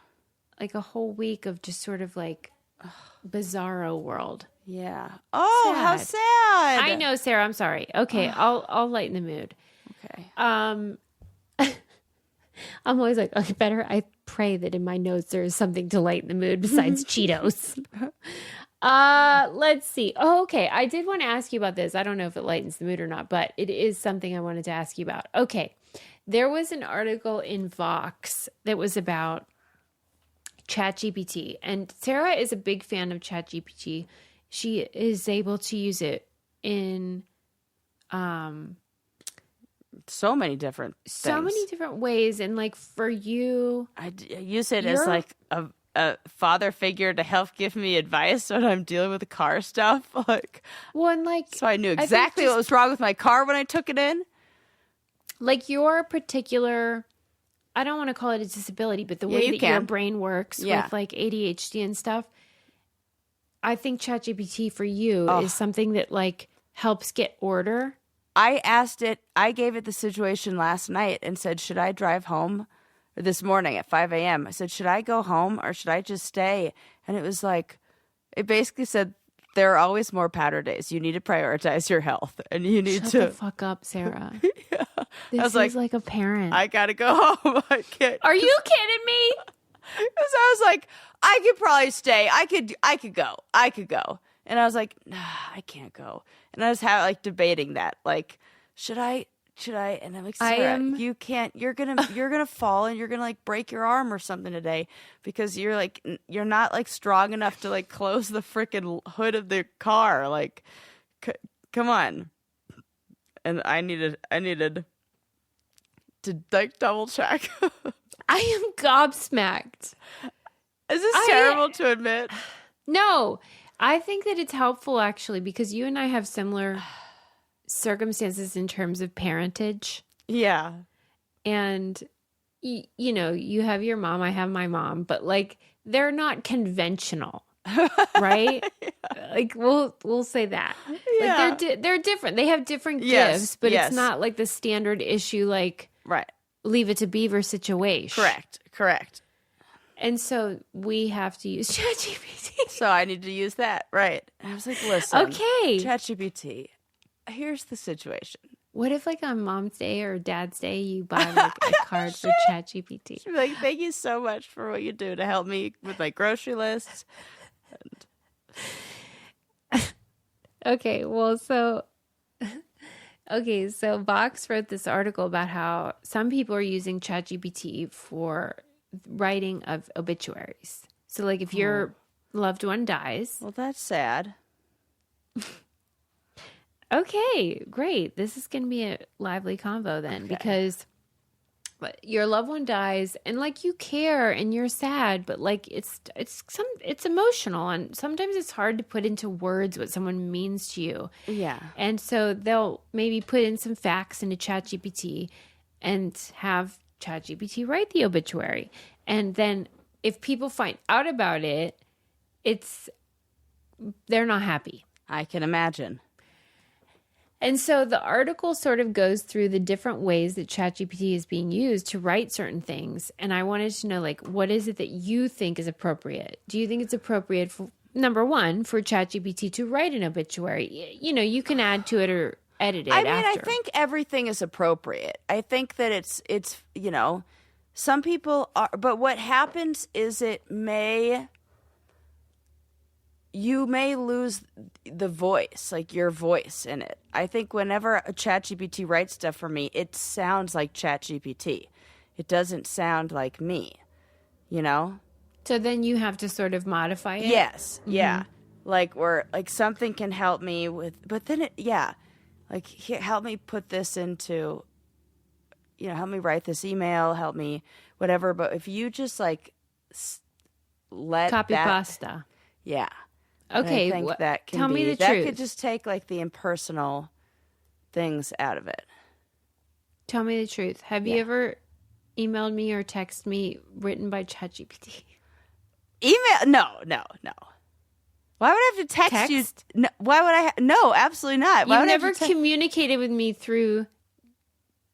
Speaker 1: Like a whole week of just sort of like bizarro world.
Speaker 2: Yeah. Oh,
Speaker 1: Sad.
Speaker 2: how sad.
Speaker 1: I know, Sarah. I'm sorry. Okay, I'll lighten the mood.
Speaker 2: Okay.
Speaker 1: I'm always like, okay, better I pray that in my notes there is something to lighten the mood besides Cheetos. Let's see. Oh, okay. I did want to ask you about this. I don't know if it lightens the mood or not, but it is something I wanted to ask you about. Okay. There was an article in Vox that was about ChatGPT, and Sarah is a big fan of ChatGPT. She is able to use it in
Speaker 2: so many different
Speaker 1: ways. And like for you,
Speaker 2: I use it as like a father figure to help give me advice when I'm dealing with the car stuff. Like,
Speaker 1: well, and like,
Speaker 2: so I knew exactly what was wrong with my car when I took it in.
Speaker 1: Like your particular, I don't want to call it a disability, but the way that your brain works with like ADHD and stuff. I think ChatGPT for you is something that like helps get order.
Speaker 2: I gave it the situation last night and said, should I drive home? Or this morning at 5 a.m. I said, should I go home or should I just stay? And it was like, it basically said, there are always more powder days. You need to prioritize your health and you need to.
Speaker 1: Shut the fuck up, Sarah.
Speaker 2: Yeah.
Speaker 1: This is like a parent.
Speaker 2: I got to go home. I can't.
Speaker 1: Are you kidding me?
Speaker 2: Because I was like, I could probably stay. I could go. And I was like, nah, I can't go. And I was debating that. Like, should I? And I'm like, Sarah, you can't. You're gonna fall and you're gonna like break your arm or something today because you're not like strong enough to like close the freaking hood of the car. Like, come on. And I needed to like double check.
Speaker 1: I am gobsmacked.
Speaker 2: Is this terrible to admit?
Speaker 1: No, I think that it's helpful actually because you and I have similar circumstances in terms of parentage.
Speaker 2: Yeah.
Speaker 1: And, you know, you have your mom, I have my mom, but like they're not conventional. right? Like we'll say that.
Speaker 2: Yeah.
Speaker 1: Like they're different. They have different
Speaker 2: Yes,
Speaker 1: gifts, but
Speaker 2: yes.
Speaker 1: it's not like the standard issue like
Speaker 2: Right.
Speaker 1: Leave It to Beaver situation.
Speaker 2: Correct.
Speaker 1: And so we have to use ChatGPT.
Speaker 2: So I need to use that. Right. I was like, listen.
Speaker 1: Okay.
Speaker 2: ChatGPT, here's the situation.
Speaker 1: What if like on Mom's Day or Dad's Day you buy like a card for ChatGPT?
Speaker 2: She'd be like, thank you so much for what you do to help me with my grocery lists.
Speaker 1: Okay, so Vox wrote this article about how some people are using ChatGPT for writing of obituaries. So like if your loved one dies.
Speaker 2: Well, that's sad.
Speaker 1: Okay, great. This is going to be a lively convo then because your loved one dies and like you care and you're sad, but like it's emotional and sometimes it's hard to put into words what someone means to you.
Speaker 2: Yeah.
Speaker 1: And so they'll maybe put in some facts into ChatGPT and have ChatGPT write the obituary. And then if people find out about it, they're not happy.
Speaker 2: I can imagine.
Speaker 1: And so the article sort of goes through the different ways that ChatGPT is being used to write certain things. And I wanted to know, like, what is it that you think is appropriate? Do you think it's appropriate, for, number one, for ChatGPT to write an obituary? You know, you can add to it or edit it after.
Speaker 2: I think everything is appropriate. I think that it's you know, some people are, but what happens is you may lose the voice, like your voice in it. I think whenever a ChatGPT writes stuff for me, it sounds like ChatGPT. It doesn't sound like me, you know?
Speaker 1: So then you have to sort of modify it?
Speaker 2: Yes, yeah. Like something can help me with, but then like help me put this into, you know, help me write this email, help me whatever. But if you just like let
Speaker 1: copy pasta.
Speaker 2: Yeah.
Speaker 1: Okay,
Speaker 2: I think that can
Speaker 1: tell me the
Speaker 2: that
Speaker 1: truth.
Speaker 2: could just take like the impersonal things out of it.
Speaker 1: Tell me the truth. Have you ever emailed me or texted me written by ChatGPT?
Speaker 2: Email? No. Why would I have to text you? No, why would I? No, absolutely not.
Speaker 1: You've never communicated with me through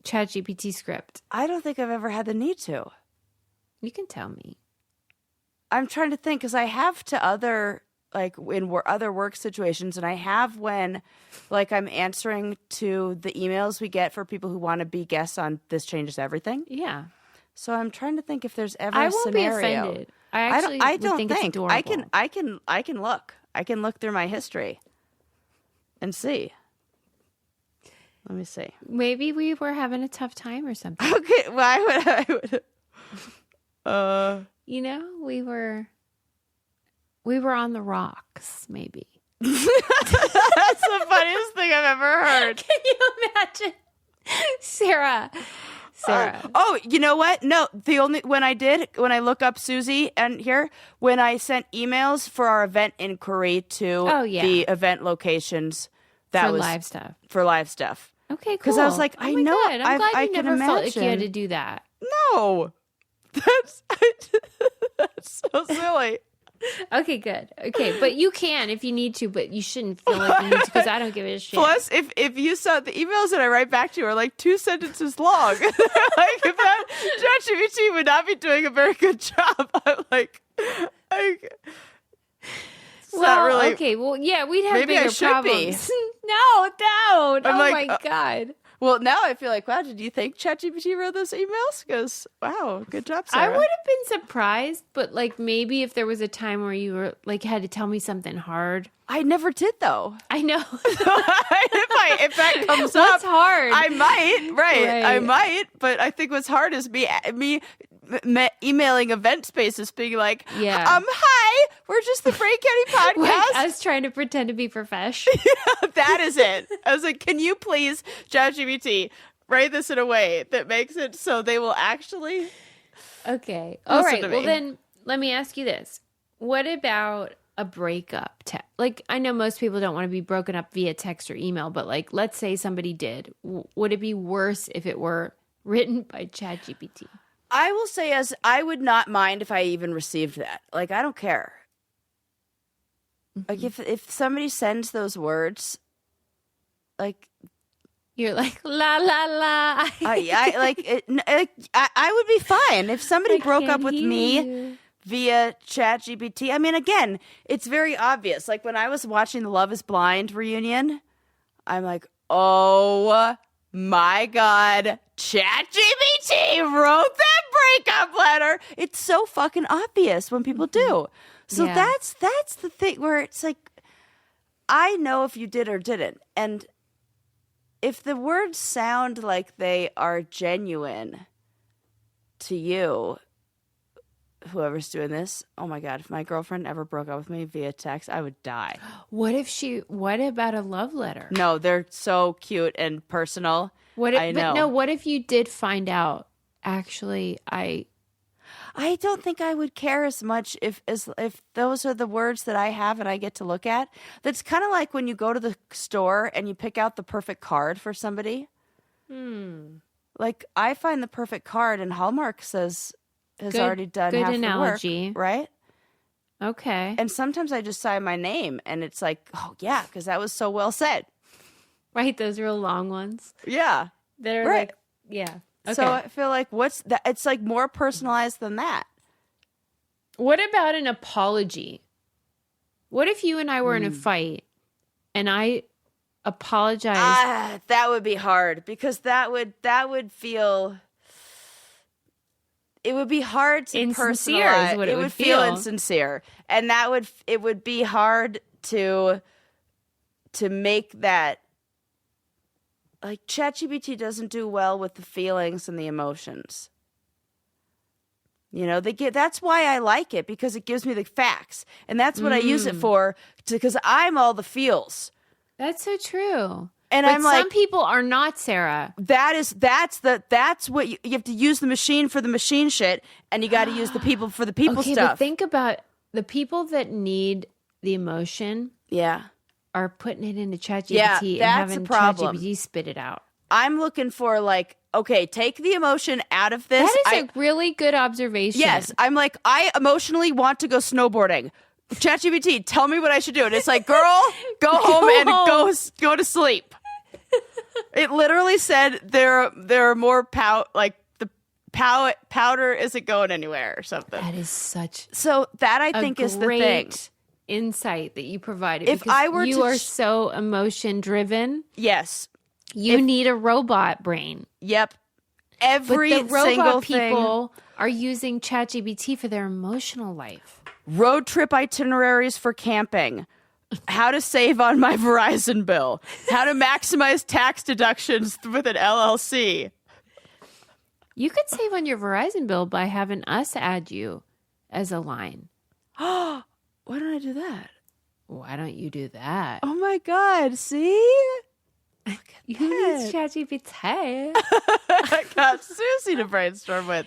Speaker 1: ChatGPT script.
Speaker 2: I don't think I've ever had the need to.
Speaker 1: You can tell me.
Speaker 2: I'm trying to think because I have to other other work situations, and I have when like I'm answering to the emails we get for people who want to be guests on This Changes Everything.
Speaker 1: Yeah.
Speaker 2: So I'm trying to think if there's ever
Speaker 1: I
Speaker 2: a
Speaker 1: won't
Speaker 2: scenario.
Speaker 1: be offended. I don't think it's adorable.
Speaker 2: I can look. I can look through my history and see. Let me see.
Speaker 1: Maybe we were having a tough time or something.
Speaker 2: Okay, why would I?
Speaker 1: You know, we were on the rocks, maybe.
Speaker 2: That's the funniest thing I've ever heard.
Speaker 1: Can you imagine? Sarah.
Speaker 2: Oh, you know what? No, when I look up Susie and here, when I sent emails for our event inquiry to the event locations, that
Speaker 1: for
Speaker 2: was
Speaker 1: live stuff.
Speaker 2: For live stuff.
Speaker 1: Okay, cool.
Speaker 2: Because I was like,
Speaker 1: I'm glad
Speaker 2: I
Speaker 1: you
Speaker 2: can
Speaker 1: never felt like
Speaker 2: imagine.
Speaker 1: you had to do that.
Speaker 2: No, that's so silly.
Speaker 1: Okay, good. Okay, but you can if you need to, but you shouldn't feel like you need to because I don't give a shit.
Speaker 2: Plus, if you saw the emails that I write back to you are like 2 sentences long, like if that ChatGPT would not be doing a very good job. I'm like
Speaker 1: well,
Speaker 2: really,
Speaker 1: okay, well, yeah, we'd have
Speaker 2: maybe
Speaker 1: bigger
Speaker 2: I should
Speaker 1: problems.
Speaker 2: be.
Speaker 1: No, don't.
Speaker 2: I'm
Speaker 1: oh
Speaker 2: like,
Speaker 1: my god.
Speaker 2: Well, now I feel like, wow, did you think ChatGPT wrote those emails? Because, wow, good job, Sarah.
Speaker 1: I would have been surprised, but like maybe if there was a time where you were like had to tell me something hard.
Speaker 2: I never did though.
Speaker 1: I know.
Speaker 2: if that comes up,
Speaker 1: what's hard?
Speaker 2: I might, right? I might, but I think what's hard is me emailing event spaces, being like, hi, we're just the Brain County podcast.
Speaker 1: Like us trying to pretend to be profesh.
Speaker 2: That is it. I was like, can you please, ChatGPT, write this in a way that makes it so they will actually.
Speaker 1: Okay. All right. Well, then let me ask you this: what about a breakup? Like, I know most people don't want to be broken up via text or email, but like, let's say somebody did. Would it be worse if it were written by ChatGPT?
Speaker 2: I will say, I would not mind if I even received that. Like, I don't care. Like if somebody sends those words, like
Speaker 1: you're like la la la.
Speaker 2: I like it. I would be fine if somebody broke up with me
Speaker 1: you.
Speaker 2: via ChatGPT. I mean, again, it's very obvious. Like when I was watching the Love Is Blind reunion, I'm like, oh my God, ChatGPT wrote that breakup letter. It's so fucking obvious when people do. So that's the thing where it's like, I know if you did or didn't. And if the words sound like they are genuine to you, whoever's doing this, oh my God, if my girlfriend ever broke up with me via text, I would die.
Speaker 1: What about a love letter?
Speaker 2: No, they're so cute and personal. I know.
Speaker 1: But no, what if you did find out, actually,
Speaker 2: I don't think I would care as much if those are the words that I have and I get to look at. That's kind of like when you go to the store and you pick out the perfect card for somebody. Like I find the perfect card and Hallmark has already done half
Speaker 1: analogy.
Speaker 2: the work, right?
Speaker 1: Okay.
Speaker 2: And sometimes I just sign my name and it's like, oh yeah, because that was so well said.
Speaker 1: Right, those real long ones.
Speaker 2: Yeah.
Speaker 1: That are
Speaker 2: right.
Speaker 1: like, yeah. Okay.
Speaker 2: So I feel like what's that? It's like more personalized than that.
Speaker 1: What about an apology? What if you and I were in a fight and I apologized?
Speaker 2: That would be hard because that would feel. It would be hard to
Speaker 1: insincere
Speaker 2: personalize.
Speaker 1: Is what
Speaker 2: it would feel insincere, and it would be hard to make that. Like ChatGPT doesn't do well with the feelings and the emotions. You know, that's why I like it, because it gives me the facts. And that's what I use it for, because I'm all the feels.
Speaker 1: That's so true.
Speaker 2: And
Speaker 1: but
Speaker 2: I'm like,
Speaker 1: some people are not, Sarah.
Speaker 2: That's what you have to use the machine for the machine shit, and you got to use the people for the people stuff.
Speaker 1: But think about the people that need the emotion.
Speaker 2: Yeah.
Speaker 1: Are putting it into ChatGPT and having ChatGPT spit it out.
Speaker 2: I'm looking for like, okay, take the emotion out of this.
Speaker 1: That is a really good observation.
Speaker 2: Yes. I'm like, I emotionally want to go snowboarding. ChatGPT, tell me what I should do. And it's like, girl, go home and go to sleep. It literally said there are more the powder isn't going anywhere or something.
Speaker 1: That is such
Speaker 2: so that I think is the thing.
Speaker 1: Insight that you provided.
Speaker 2: If I were
Speaker 1: you are so emotion driven.
Speaker 2: Yes.
Speaker 1: You need a robot brain.
Speaker 2: Yep. Every
Speaker 1: but the robot
Speaker 2: single
Speaker 1: people are using ChatGPT for their emotional life.
Speaker 2: Road trip itineraries for camping. How to save on my Verizon bill. How to maximize tax deductions with an LLC.
Speaker 1: You could save on your Verizon bill by having us add you as a line.
Speaker 2: Why don't I do that?
Speaker 1: Why don't you do that?
Speaker 2: Oh my God, see?
Speaker 1: Use ChatGPT.
Speaker 2: I got Susie to brainstorm with.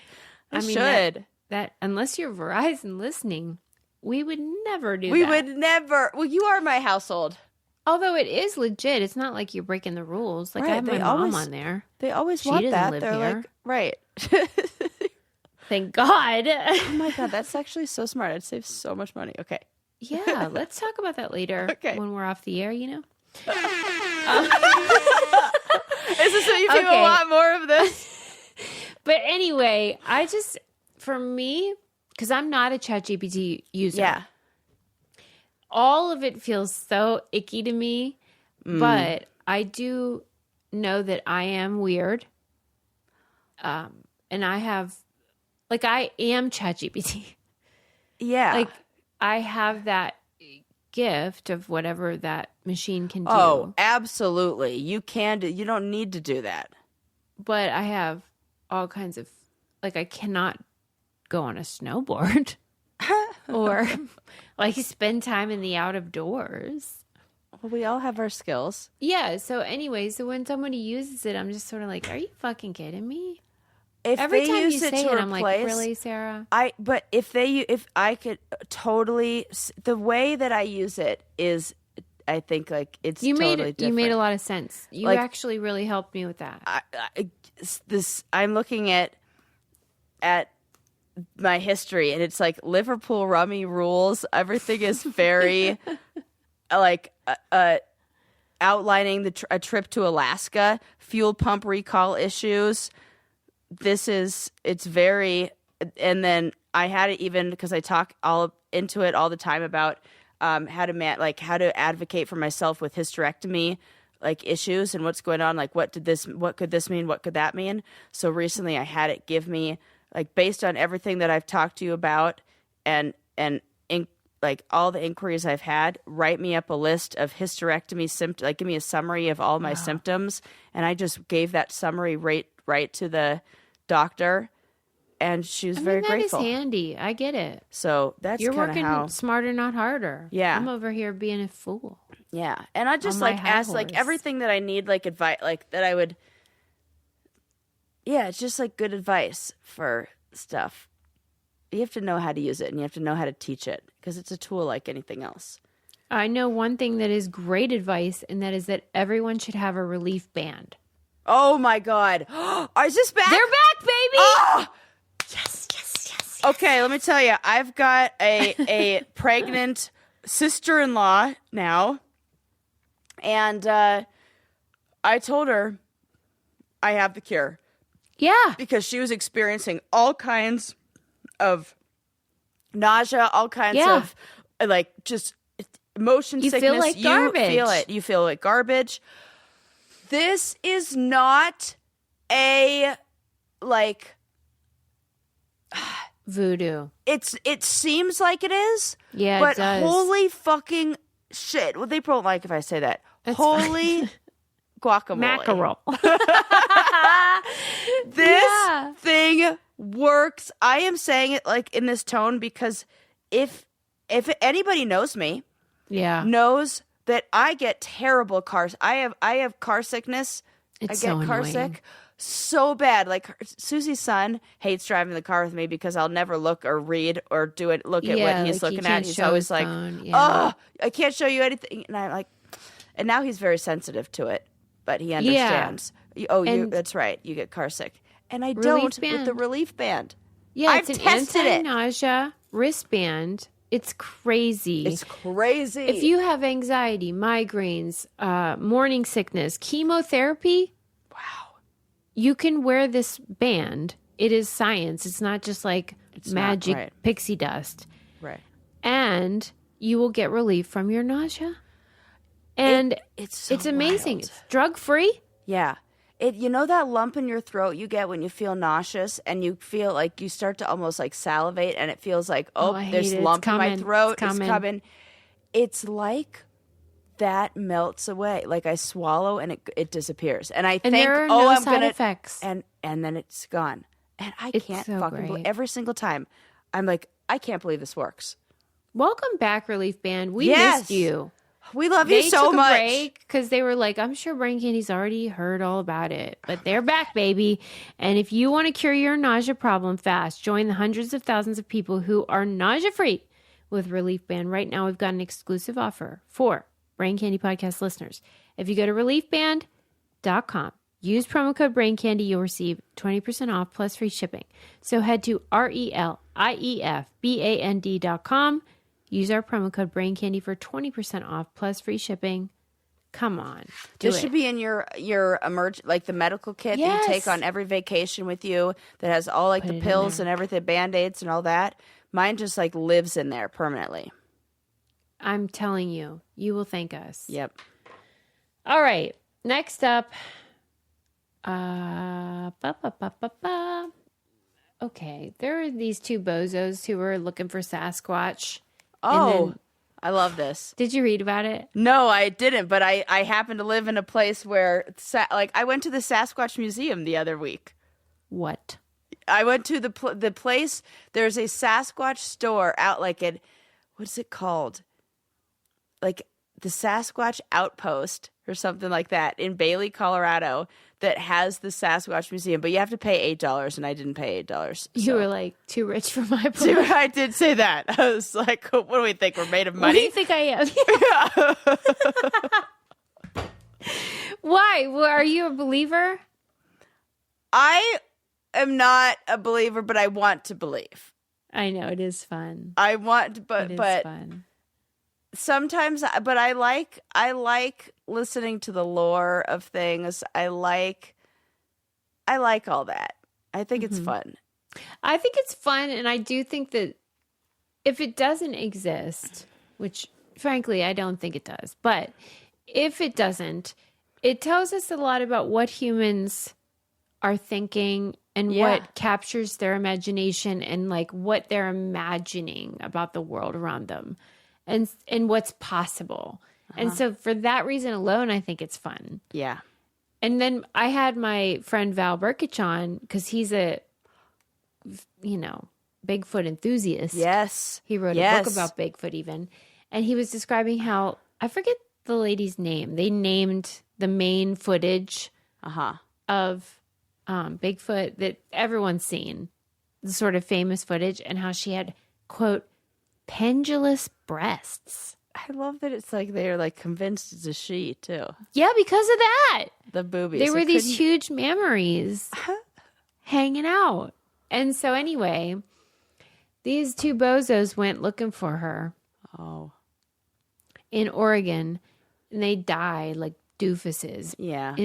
Speaker 2: I should.
Speaker 1: That unless you're Verizon listening, we would never do that.
Speaker 2: We would never. Well, you are my household.
Speaker 1: Although it is legit. It's not like you're breaking the rules. Like
Speaker 2: right,
Speaker 1: I have my mom on there.
Speaker 2: They always want that.
Speaker 1: Live
Speaker 2: They're
Speaker 1: here.
Speaker 2: like, right.
Speaker 1: Thank God.
Speaker 2: Oh my God, that's actually so smart. I'd save so much money. Okay.
Speaker 1: Yeah, let's talk about that later when we're off the air, you know?
Speaker 2: Is this what you people want more of this?
Speaker 1: But anyway, for me, because I'm not a ChatGPT user.
Speaker 2: Yeah.
Speaker 1: All of it feels so icky to me, but I do know that I am weird. And I am ChatGPT.
Speaker 2: Yeah.
Speaker 1: Like, I have that gift of whatever that machine can do.
Speaker 2: Oh, absolutely. You can do. You don't need to do that.
Speaker 1: But I have all kinds of, like, I cannot go on a snowboard or like spend time in the out of doors.
Speaker 2: Well, we all have our skills.
Speaker 1: Yeah. So anyway, when somebody uses it, I'm just sort of like, are you fucking kidding me?
Speaker 2: Every
Speaker 1: time
Speaker 2: you
Speaker 1: say it,
Speaker 2: replace,
Speaker 1: I'm like, really, Sarah?
Speaker 2: If I could totally, the way that I use it is, I think like it's totally different.
Speaker 1: You made a lot of sense. You actually really helped me with that.
Speaker 2: I'm looking at my history and it's like Liverpool rummy rules. Everything is very outlining a trip to Alaska, fuel pump recall issues. It's very, and then I had it even because I talk all into it all the time about how to advocate for myself with hysterectomy issues and what's going on. What could this mean? What could that mean? So recently I had it give me based on everything that I've talked to you about and all the inquiries I've had, write me up a list of hysterectomy symptoms, give me a summary of all my symptoms. And I just gave that summary right to the doctor. And she was very grateful.
Speaker 1: That is handy. I get it.
Speaker 2: So that's
Speaker 1: You're
Speaker 2: kind of
Speaker 1: working smarter, not harder.
Speaker 2: Yeah.
Speaker 1: I'm over here being a fool.
Speaker 2: Yeah. And I just ask everything that I need, advice, that I would. Yeah, it's just good advice for stuff. You have to know how to use it and you have to know how to teach it because it's a tool like anything else.
Speaker 1: I know one thing that is great advice, and that is that everyone should have a relief band.
Speaker 2: Oh my God. Is this back?
Speaker 1: They're back, baby.
Speaker 2: Oh!
Speaker 1: Yes.
Speaker 2: Okay, let me tell you. I've got a pregnant sister-in-law now. And I told her I have the cure.
Speaker 1: Yeah.
Speaker 2: Because she was experiencing all kinds of nausea, all kinds of just motion sickness.
Speaker 1: You feel like garbage.
Speaker 2: You feel like garbage. This is not a
Speaker 1: voodoo.
Speaker 2: It seems like it is.
Speaker 1: Yeah,
Speaker 2: but
Speaker 1: it does.
Speaker 2: Holy fucking shit. Well, they probably won't like if I say that.
Speaker 1: That's
Speaker 2: holy
Speaker 1: fine.
Speaker 2: Guacamole.
Speaker 1: Mackerel.
Speaker 2: This thing works. I am saying it in this tone because if anybody knows me, knows that I get terrible cars. I have car sickness.
Speaker 1: It's
Speaker 2: I get
Speaker 1: so
Speaker 2: car
Speaker 1: annoying.
Speaker 2: sick so bad. Susie's son hates driving the car with me because I'll never look or read or look at what he's looking at. He's always like, "Oh, I can't show you anything." And I'm like, and now he's very sensitive to it, but he understands. That's right. You get car sick, and I don't with the relief band.
Speaker 1: Yeah,
Speaker 2: I've
Speaker 1: it's an
Speaker 2: tested
Speaker 1: anti-nausea wristband. It's crazy. If you have anxiety, migraines, morning sickness, chemotherapy, wow, you can wear this band. It is science. It's not just it's magic pixie dust.
Speaker 2: Right.
Speaker 1: And you will get relief from your nausea. And it's amazing.
Speaker 2: Wild.
Speaker 1: It's drug-free.
Speaker 2: Yeah. That lump in your throat you get when you feel nauseous and you feel like you start to almost salivate and it feels like, there's a lump in my throat. It's coming. It's like that melts away. I swallow and it disappears. And I think,
Speaker 1: there are no
Speaker 2: I'm
Speaker 1: side
Speaker 2: going to,
Speaker 1: effects.
Speaker 2: and then it's gone. And I can't fucking believe every single time. I'm like, I can't believe this works.
Speaker 1: Welcome back, Relief Band. We missed you.
Speaker 2: We love you so much.
Speaker 1: Because they were like, I'm sure Brain Candy's already heard all about it. But they're back, baby. And if you want to cure your nausea problem fast, join the hundreds of thousands of people who are nausea-free with Relief Band. Right now, we've got an exclusive offer for Brain Candy podcast listeners. If you go to reliefband.com, use promo code Brain Candy, you'll receive 20% off plus free shipping. So head to reliefband.com. Use our promo code Brain Candy for 20% off plus free shipping. Come on.
Speaker 2: This should be in your the medical kit that you take on every vacation with you that has all the pills and everything, Band-Aids and all that. Mine just lives in there permanently.
Speaker 1: I'm telling you, you will thank us.
Speaker 2: Yep.
Speaker 1: All right. Next up. Okay. There are these two bozos who were looking for Sasquatch.
Speaker 2: Oh, I love this.
Speaker 1: Did you read about it?
Speaker 2: No, I didn't, but I happen to live in a place where, I went to the Sasquatch Museum the other week.
Speaker 1: What?
Speaker 2: I went to the place, there's a Sasquatch store out what's it called? The Sasquatch Outpost or something like that in Bailey, Colorado that has the Sasquatch Museum, but you have to pay $8 and I didn't pay $8. So.
Speaker 1: You were too rich for my blood.
Speaker 2: I did say that. I was like, what do we think? We're made of money?
Speaker 1: What do you think I am? Why? Well, are you a believer?
Speaker 2: I am not a believer, but I want to believe.
Speaker 1: I know, it is fun.
Speaker 2: I want, but
Speaker 1: fun.
Speaker 2: sometimes, but I like listening to the lore of things. I like all that. I think it's fun.
Speaker 1: I think it's fun, and I do think that if it doesn't exist, which frankly I don't think it does, but if it doesn't, it tells us a lot about what humans are thinking and what captures their imagination and like what they're imagining about the world around them and what's possible. And so for that reason alone, I think it's fun.
Speaker 2: Yeah.
Speaker 1: And then I had my friend Val Burkich on because he's a, Bigfoot enthusiast.
Speaker 2: Yes.
Speaker 1: He wrote a book about Bigfoot even. And he was describing how, I forget the lady's name. They named the main footage of Bigfoot that everyone's seen, the sort of famous footage, and how she had, quote, pendulous breasts.
Speaker 2: I love that it's like they're like convinced it's a she too.
Speaker 1: Yeah, because of that.
Speaker 2: The boobies.
Speaker 1: They were these huge mammaries hanging out. And so anyway, these two bozos went looking for her.
Speaker 2: Oh.
Speaker 1: In Oregon, and they died like doofuses.
Speaker 2: Yeah.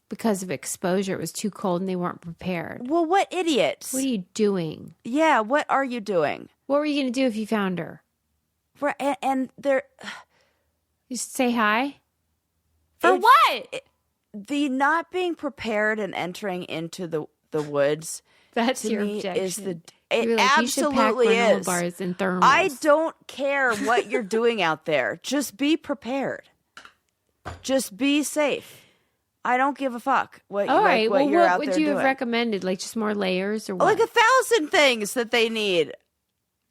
Speaker 1: Because of exposure. It was too cold and they weren't prepared.
Speaker 2: Well, what idiots?
Speaker 1: What are you doing?
Speaker 2: Yeah, what are you doing?
Speaker 1: What were you going to do if you found her?
Speaker 2: And they're...
Speaker 1: Just say hi? For what?
Speaker 2: The not being prepared and entering into the woods...
Speaker 1: That's
Speaker 2: to
Speaker 1: your
Speaker 2: me
Speaker 1: objection.
Speaker 2: Is the
Speaker 1: You're
Speaker 2: it
Speaker 1: like,
Speaker 2: absolutely
Speaker 1: you should pack
Speaker 2: is.
Speaker 1: bars and thermals.
Speaker 2: I don't care what you're doing out there. Just be prepared. Just be safe. I don't give a fuck what
Speaker 1: All right.
Speaker 2: what
Speaker 1: Well,
Speaker 2: you're
Speaker 1: what
Speaker 2: out
Speaker 1: would
Speaker 2: there
Speaker 1: you
Speaker 2: doing.
Speaker 1: have recommended? Like just more layers or what?
Speaker 2: Like 1,000 things that they need.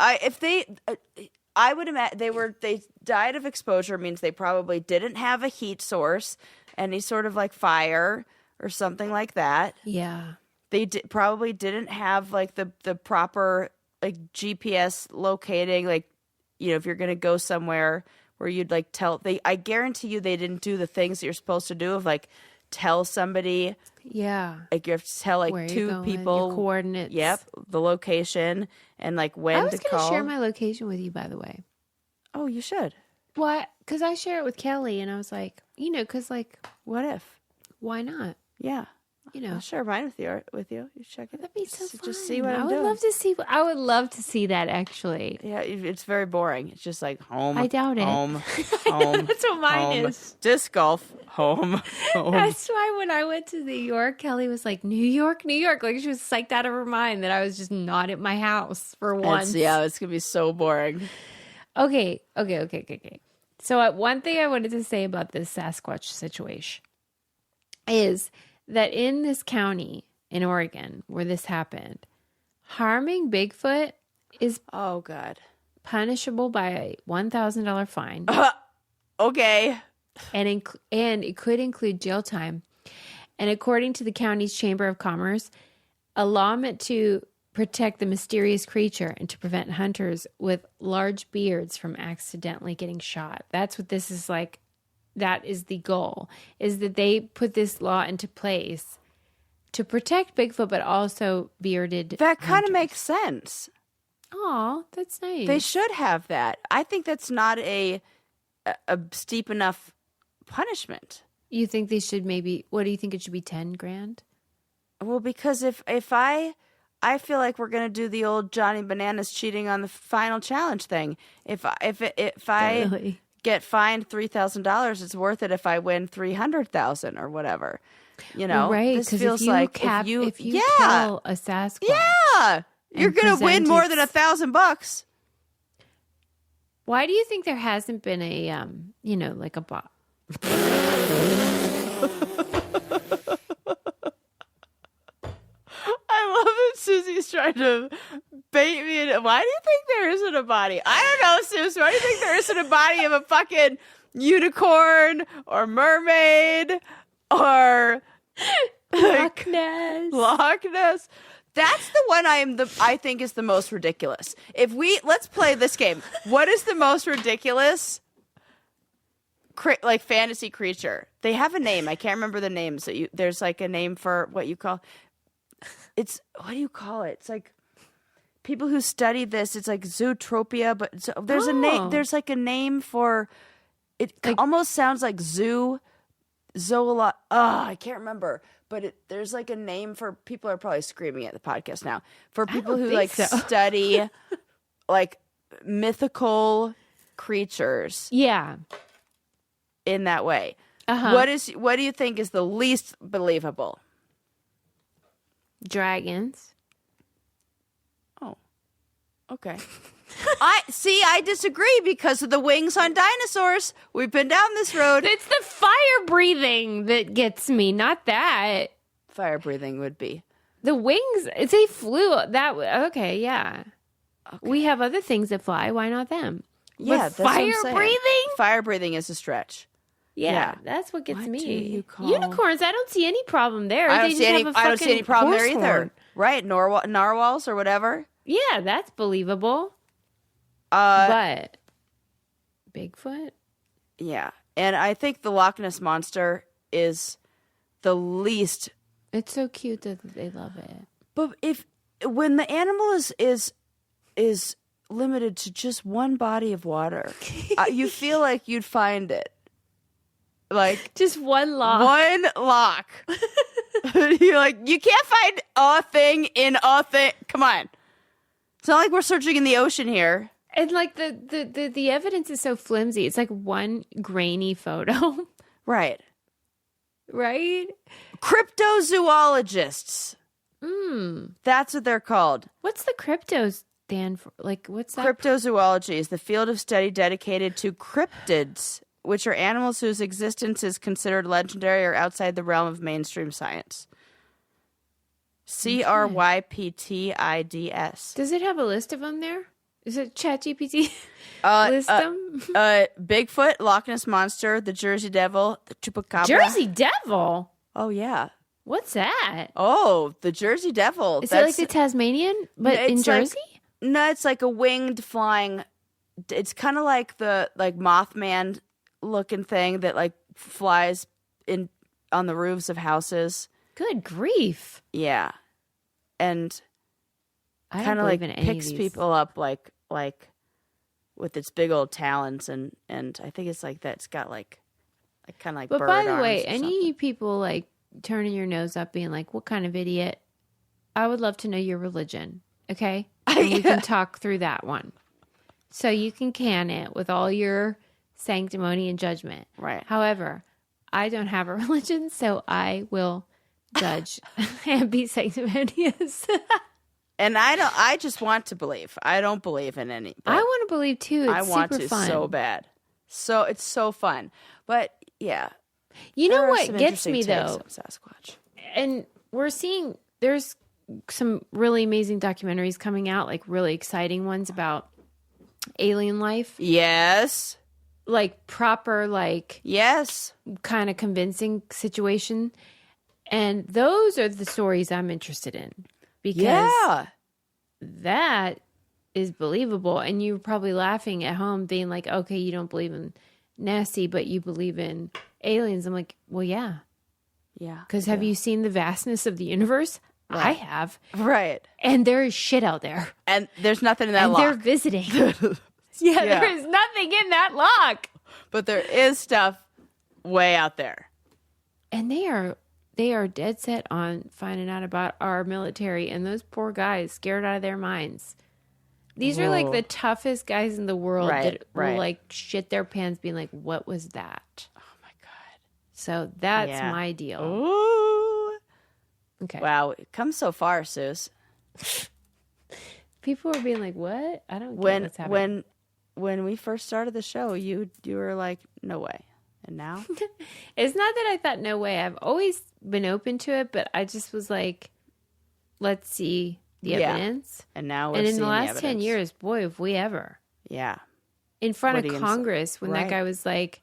Speaker 2: I would imagine they died of exposure means they probably didn't have a heat source, any sort of like fire or something like that.
Speaker 1: Yeah.
Speaker 2: They probably didn't have like the proper like GPS locating, like, if you're going to go somewhere where you'd like I guarantee you they didn't do the things that you're supposed to do of like tell somebody.
Speaker 1: Yeah.
Speaker 2: Like you have to tell like
Speaker 1: where
Speaker 2: two people.
Speaker 1: Your coordinates.
Speaker 2: Yep. The location and like when to call.
Speaker 1: I was going to share my location with you, by the way.
Speaker 2: Oh, you should.
Speaker 1: What? Because I share it with Kelly and I was like, because like,
Speaker 2: what if?
Speaker 1: why not?
Speaker 2: Yeah. I'll share mine with you. You check it.
Speaker 1: That'd be so fun.
Speaker 2: Just see what I'm
Speaker 1: I
Speaker 2: doing.
Speaker 1: would love to see that actually.
Speaker 2: Yeah, it's very boring. It's just like home.
Speaker 1: I doubt it.
Speaker 2: Home.
Speaker 1: That's what mine is.
Speaker 2: Disc golf. Home.
Speaker 1: That's why when I went to New York, Kelly was like, New York, New York. Like she was psyched out of her mind that I was just not at my house for once.
Speaker 2: Yeah, it's going to be so boring.
Speaker 1: Okay. So one thing I wanted to say about this Sasquatch situation is that in this county in Oregon where this happened, harming Bigfoot is punishable by a $1,000 fine.
Speaker 2: Okay.
Speaker 1: And it could include jail time. And according to the county's Chamber of Commerce, a law meant to protect the mysterious creature and to prevent hunters with large beards from accidentally getting shot. That's what this is like. That is the goal, is that they put this law into place to protect Bigfoot, but also bearded
Speaker 2: That kind of makes sense.
Speaker 1: Oh, that's nice.
Speaker 2: They should have that. I think that's not a steep enough punishment.
Speaker 1: You think they should what do you think it should be, 10 grand?
Speaker 2: Well, because if I feel like we're going to do the old Johnny Bananas cheating on the final challenge thing. If I
Speaker 1: Really?
Speaker 2: Get fined $3,000, it's worth it if I win $300,000 or whatever.
Speaker 1: Right?
Speaker 2: This
Speaker 1: Because
Speaker 2: feels
Speaker 1: if you
Speaker 2: like
Speaker 1: if you kill a Sasquatch,
Speaker 2: you're gonna win more than $1,000.
Speaker 1: Why do you think there hasn't been a like a bot?
Speaker 2: I love that Susie's trying to bait me. Why do you think there isn't a body? I don't know, Susie. Why do you think there isn't a body of a fucking unicorn or mermaid or
Speaker 1: Loch Ness?
Speaker 2: Loch Ness. That's the one I think is the most ridiculous. Let's play this game. What is the most ridiculous like fantasy creature? They have a name. I can't remember the names. There's like a name for what you call. What do you call it? It's like people who study this, it's like zootropia, but there's a name. There's like a name for it. Like, almost sounds like I can't remember, but there's like a name for. People are probably screaming at the podcast now for people who like study like mythical creatures.
Speaker 1: Yeah,
Speaker 2: in that way. What do you think is the least believable?
Speaker 1: Dragons.
Speaker 2: Oh, okay. I disagree because of the wings on dinosaurs. We've been down this road.
Speaker 1: It's the fire breathing that gets me, not that.
Speaker 2: Fire breathing would be.
Speaker 1: The wings, they flew. Okay, yeah. Okay. We have other things that fly. Why not them?
Speaker 2: Yeah,
Speaker 1: but fire breathing?
Speaker 2: Fire breathing is a stretch.
Speaker 1: Yeah, that's what gets me. Unicorns, I don't see any problem there.
Speaker 2: I don't see any problem there either.
Speaker 1: Horn.
Speaker 2: Right, narwhals or whatever.
Speaker 1: Yeah, that's believable. But Bigfoot?
Speaker 2: Yeah. And I think the Loch Ness Monster is the least.
Speaker 1: It's so cute that they love it.
Speaker 2: But when the animal is limited to just one body of water, you feel like you'd find it. Like
Speaker 1: just one lock.
Speaker 2: One lock. You're like, you can't find a thing in a thing. Come on. It's not like we're searching in the ocean here.
Speaker 1: And like the evidence is so flimsy. It's like one grainy photo.
Speaker 2: Right.
Speaker 1: Right?
Speaker 2: Cryptozoologists. That's what they're called.
Speaker 1: What's the crypto stand for? Like, what's that?
Speaker 2: Cryptozoology is the field of study dedicated to cryptids, which are animals whose existence is considered legendary or outside the realm of mainstream science. Cryptids.
Speaker 1: Does it have a list of them there? Is it ChatGPT? List them?
Speaker 2: Bigfoot, Loch Ness Monster, the Jersey Devil, the Chupacabra.
Speaker 1: Jersey Devil?
Speaker 2: Oh, yeah.
Speaker 1: What's that?
Speaker 2: Oh, the Jersey Devil.
Speaker 1: Is it like the Tasmanian, but in Jersey?
Speaker 2: No, it's like a winged flying. It's kind of like the Mothman looking thing that like flies in on the roofs of houses.
Speaker 1: Good grief.
Speaker 2: Yeah. And kind of like picks people up like with its big old talons and I think it's like that. It's got like kind of like.
Speaker 1: But
Speaker 2: bird
Speaker 1: by the
Speaker 2: arms
Speaker 1: way,
Speaker 2: or
Speaker 1: any
Speaker 2: something.
Speaker 1: people like turning your nose up, being like, "What kind of idiot?" I would love to know your religion. Okay, and we can talk through that one, so you can can it with all your sanctimony and judgment.
Speaker 2: Right.
Speaker 1: However, I don't have a religion, so I will judge and be sanctimonious.
Speaker 2: And I just want to believe. I don't believe in any.
Speaker 1: I want to believe too. It's
Speaker 2: I want
Speaker 1: super
Speaker 2: to
Speaker 1: fun.
Speaker 2: so bad. So it's so fun. But yeah.
Speaker 1: You know what gets me though?
Speaker 2: Sasquatch.
Speaker 1: And there's some really amazing documentaries coming out, like really exciting ones about alien life.
Speaker 2: Yes.
Speaker 1: Like proper, like
Speaker 2: yes,
Speaker 1: kind of convincing situation. And those are the stories I'm interested in. Because that is believable. And you're probably laughing at home being like, okay, you don't believe in Nessie, but you believe in aliens. I'm like, well, yeah.
Speaker 2: Yeah.
Speaker 1: Because have you seen the vastness of the universe?
Speaker 2: Right.
Speaker 1: I have.
Speaker 2: Right.
Speaker 1: And there is shit out there.
Speaker 2: And there's nothing in that lock.
Speaker 1: And they're visiting. Yeah, there is nothing in that lock.
Speaker 2: But there is stuff way out there.
Speaker 1: And they are dead set on finding out about our military, and those poor guys scared out of their minds. These are like the toughest guys in the world that will like shit their pants being like, what was that?
Speaker 2: Oh my God.
Speaker 1: So that's my deal.
Speaker 2: Ooh.
Speaker 1: Okay.
Speaker 2: Wow. It comes so far, Suze.
Speaker 1: People are being like, what? I don't get what's happening.
Speaker 2: When we first started the show, you were like, no way. And now?
Speaker 1: It's not that I thought no way. I've always been open to it, but I just was like, let's see the evidence.
Speaker 2: And now we're
Speaker 1: And in
Speaker 2: seeing
Speaker 1: the last
Speaker 2: the
Speaker 1: 10 years, boy, have we ever.
Speaker 2: Yeah.
Speaker 1: In front of Congress, when that guy was like,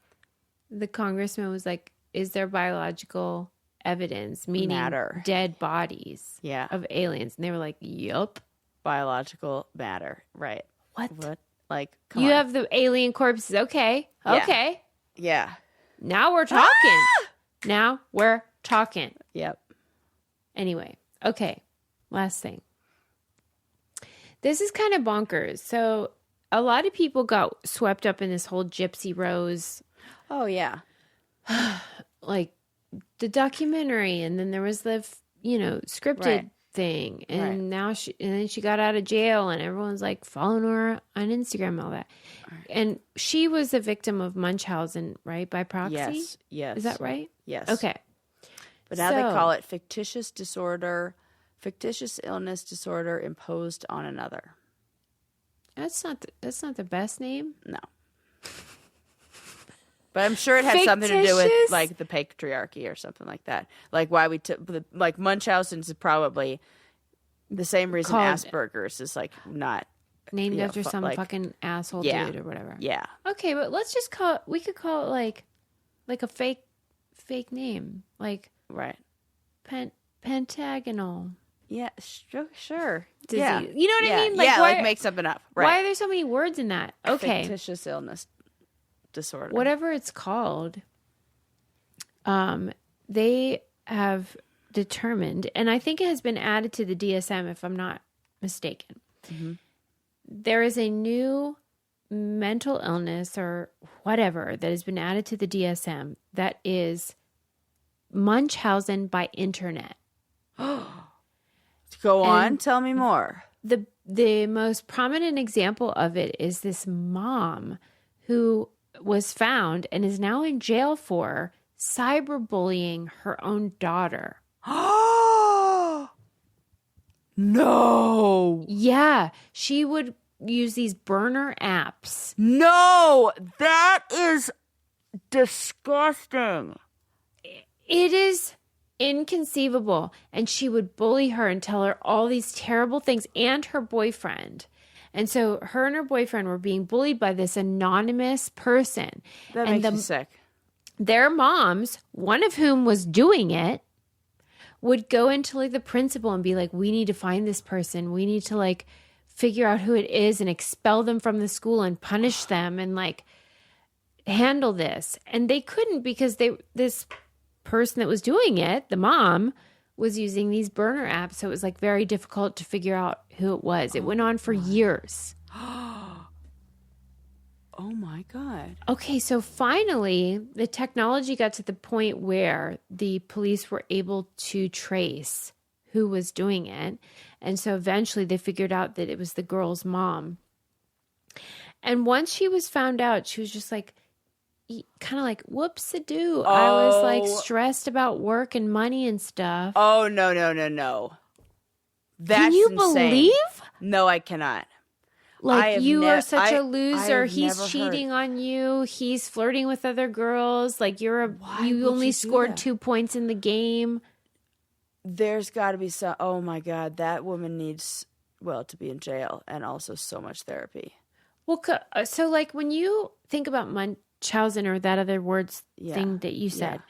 Speaker 1: the congressman was like, is there biological evidence, meaning dead bodies of aliens? And they were like, yup.
Speaker 2: Biological matter. Right.
Speaker 1: What?
Speaker 2: Like, come
Speaker 1: you
Speaker 2: on.
Speaker 1: have the alien corpses. Okay. Okay.
Speaker 2: Yeah.
Speaker 1: Now we're talking. Now we're talking.
Speaker 2: Yep.
Speaker 1: Anyway. Okay. Last thing. This is kind of bonkers. So a lot of people got swept up in this whole Gypsy Rose.
Speaker 2: Oh, yeah.
Speaker 1: Like the documentary. And then there was the, scripted thing. And now then she got out of jail and everyone's like following her on Instagram and all that. Right. And she was a victim of Munchausen, right? By proxy?
Speaker 2: Yes.
Speaker 1: Is that right?
Speaker 2: Yes.
Speaker 1: Okay.
Speaker 2: But now they call it fictitious illness disorder imposed on another.
Speaker 1: That's not the best name.
Speaker 2: No. But I'm sure it has something to do with like the patriarchy or something like that. Like why we took like Munchausen's is probably the same reason Asperger's is like not
Speaker 1: named after some fucking asshole dude or whatever.
Speaker 2: Yeah.
Speaker 1: Okay, but let's just call it. We could call it like a fake name, like pentagonal.
Speaker 2: Yeah, sure.
Speaker 1: Disease.
Speaker 2: Yeah.
Speaker 1: You know what I mean?
Speaker 2: Like, like make something up. Right.
Speaker 1: Why are there so many words in that? Okay.
Speaker 2: Fictitious illness disorder.
Speaker 1: Whatever it's called, they have determined, and I think it has been added to the DSM if I'm not mistaken. Mm-hmm. There is a new mental illness or whatever that has been added to the DSM that is Munchausen by internet.
Speaker 2: Go on, tell me more.
Speaker 1: The most prominent example of it is this mom who was found and is now in jail for cyberbullying her own daughter.
Speaker 2: No.
Speaker 1: Yeah, she would use these burner apps.
Speaker 2: No, that is disgusting.
Speaker 1: It is inconceivable. And she would bully her and tell her all these terrible things, and her boyfriend. And so her and her boyfriend were being bullied by this anonymous person.
Speaker 2: That makes me sick.
Speaker 1: Their moms, one of whom was doing it, would go into like the principal and be like, we need to find this person. We need to like figure out who it is and expel them from the school and punish them and like handle this. And they couldn't because this person that was doing it, the mom, was using these burner apps. So it was like very difficult to figure out who it was. It went on for years.
Speaker 2: Oh my God.
Speaker 1: Okay, so finally, the technology got to the point where the police were able to trace who was doing it. And so eventually they figured out that it was the girl's mom. And once she was found out, she was just like, kind of like, whoops-a-doo. I was like stressed about work and money and stuff.
Speaker 2: Oh, no. That's
Speaker 1: Can you
Speaker 2: insane.
Speaker 1: believe?
Speaker 2: No, I cannot.
Speaker 1: Like, you are such a loser. He's cheating on you. He's flirting with other girls. Like, you only scored 2 points in the game.
Speaker 2: There's got to be some. Oh my God, that woman needs, to be in jail and also so much therapy.
Speaker 1: Well, so like when you think about Munchausen or that other words thing that you said,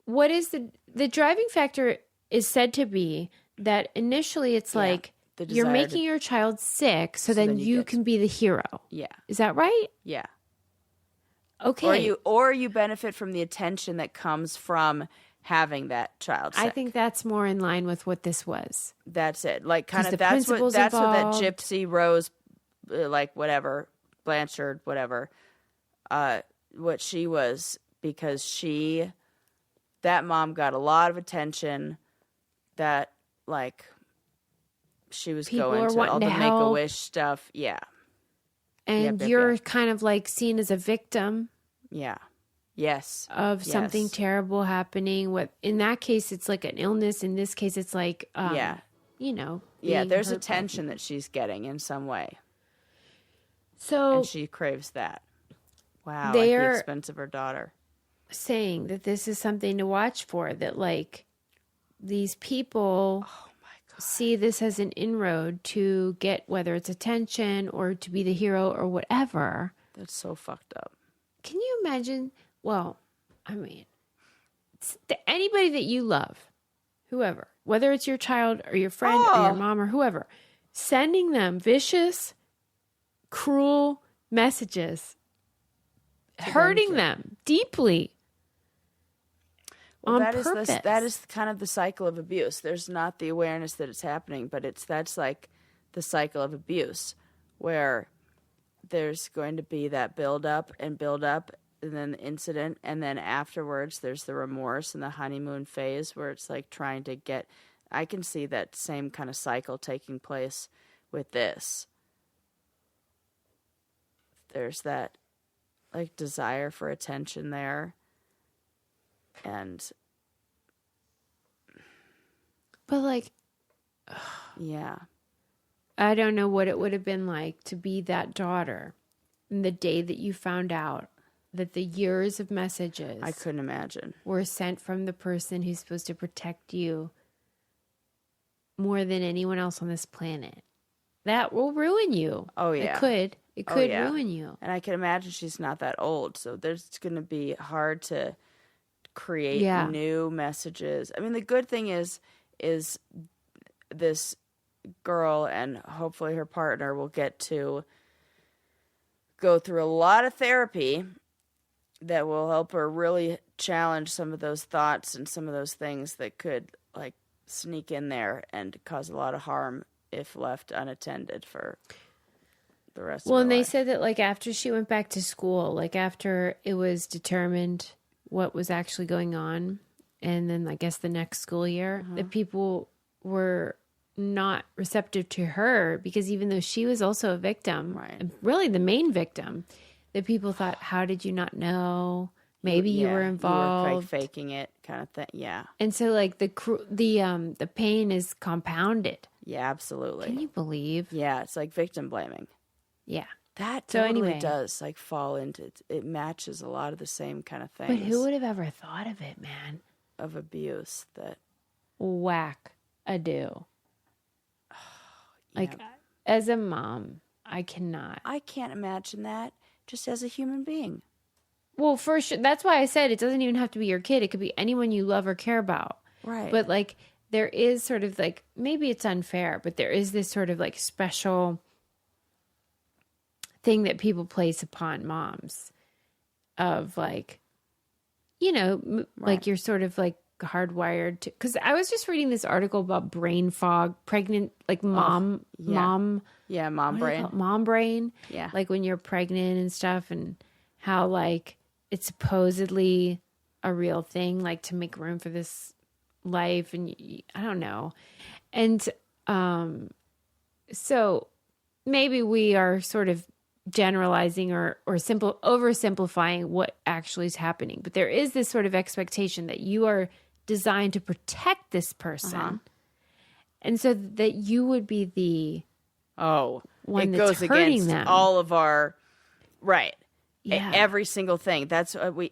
Speaker 1: what is the driving factor is said to be that initially it's like you're making your child sick so then you can be the hero. Yeah. Is that right?
Speaker 2: Yeah.
Speaker 1: Okay.
Speaker 2: Or you benefit from the attention that comes from having that child sick.
Speaker 1: I think that's more in line with what this was.
Speaker 2: That's it. Like kind of that's what that Gypsy Rose, like whatever, Blanchard, whatever, what she was, because that mom got a lot of attention, that like she was going to all the Make-A-Wish stuff. Yeah.
Speaker 1: And you're kind of like seen as a victim.
Speaker 2: Yeah. Yes.
Speaker 1: Of something terrible happening. What in that case it's like an illness. In this case it's like there's attention that she's getting in some way. So
Speaker 2: and she craves that. Wow. At the expense of her daughter.
Speaker 1: Saying that this is something to watch for, that like these people see this as an inroad to get, whether it's attention or to be the hero or whatever.
Speaker 2: That's so fucked up.
Speaker 1: Can you imagine? Well, I mean, anybody that you love, whoever, whether it's your child or your friend or your mom or whoever, sending them vicious, cruel messages, hurting them deeply.
Speaker 2: Well, that is kind of the cycle of abuse. There's not the awareness that it's happening, but that's like the cycle of abuse, where there's going to be that build up, and then the incident, and then afterwards there's the remorse and the honeymoon phase where it's like trying to get. I can see that same kind of cycle taking place with this. There's that like desire for attention there, and
Speaker 1: but like,
Speaker 2: yeah.
Speaker 1: I don't know what it would have been like to be that daughter and the day that you found out that the years of messages
Speaker 2: I couldn't imagine
Speaker 1: were sent from the person who's supposed to protect you more than anyone else on this planet. That will ruin you.
Speaker 2: Oh, yeah.
Speaker 1: It could ruin you.
Speaker 2: And I can imagine she's not that old, so there's going to be hard to create new messages. I mean, the good thing is this girl and hopefully her partner will get to go through a lot of therapy that will help her really challenge some of those thoughts and some of those things that could like sneak in there and cause a lot of harm if left unattended for the rest of her
Speaker 1: Well, and they
Speaker 2: life.
Speaker 1: said that like after she went back to school, like after it was determined what was actually going on, and then I guess the next school year, the people were not receptive to her because even though she was also a victim, and really the main victim, the people thought, how did you not know? Maybe you were involved.
Speaker 2: You were like faking it kind of thing. Yeah.
Speaker 1: And so like the pain is compounded.
Speaker 2: Yeah, absolutely.
Speaker 1: Can you believe?
Speaker 2: Yeah, it's like victim blaming.
Speaker 1: Yeah.
Speaker 2: That
Speaker 1: So
Speaker 2: totally
Speaker 1: anyway.
Speaker 2: does like fall into it matches a lot of the same kind of things
Speaker 1: But who would have ever thought of it, man?
Speaker 2: of abuse that
Speaker 1: Whack a do. Like as a mom, I cannot.
Speaker 2: I can't imagine that just as a human being.
Speaker 1: Well, for sure. That's why I said it doesn't even have to be your kid. It could be anyone you love or care about.
Speaker 2: Right.
Speaker 1: But like there is sort of like, maybe it's unfair, but there is this sort of like special thing that people place upon moms of like, you know, like you're sort of like hardwired to, because I was just reading this article about brain fog, pregnant, like mom brain. Mom brain.
Speaker 2: Yeah.
Speaker 1: Like when you're pregnant and stuff, and how like it's supposedly a real thing, like to make room for this life. And I don't know. And so maybe we are sort of generalizing or oversimplifying what actually is happening. But there is this sort of expectation that you are designed to protect this person. And so that you would be the one
Speaker 2: it
Speaker 1: that's
Speaker 2: goes
Speaker 1: hurting
Speaker 2: against
Speaker 1: them.
Speaker 2: all of our
Speaker 1: Yeah.
Speaker 2: every single thing. That's what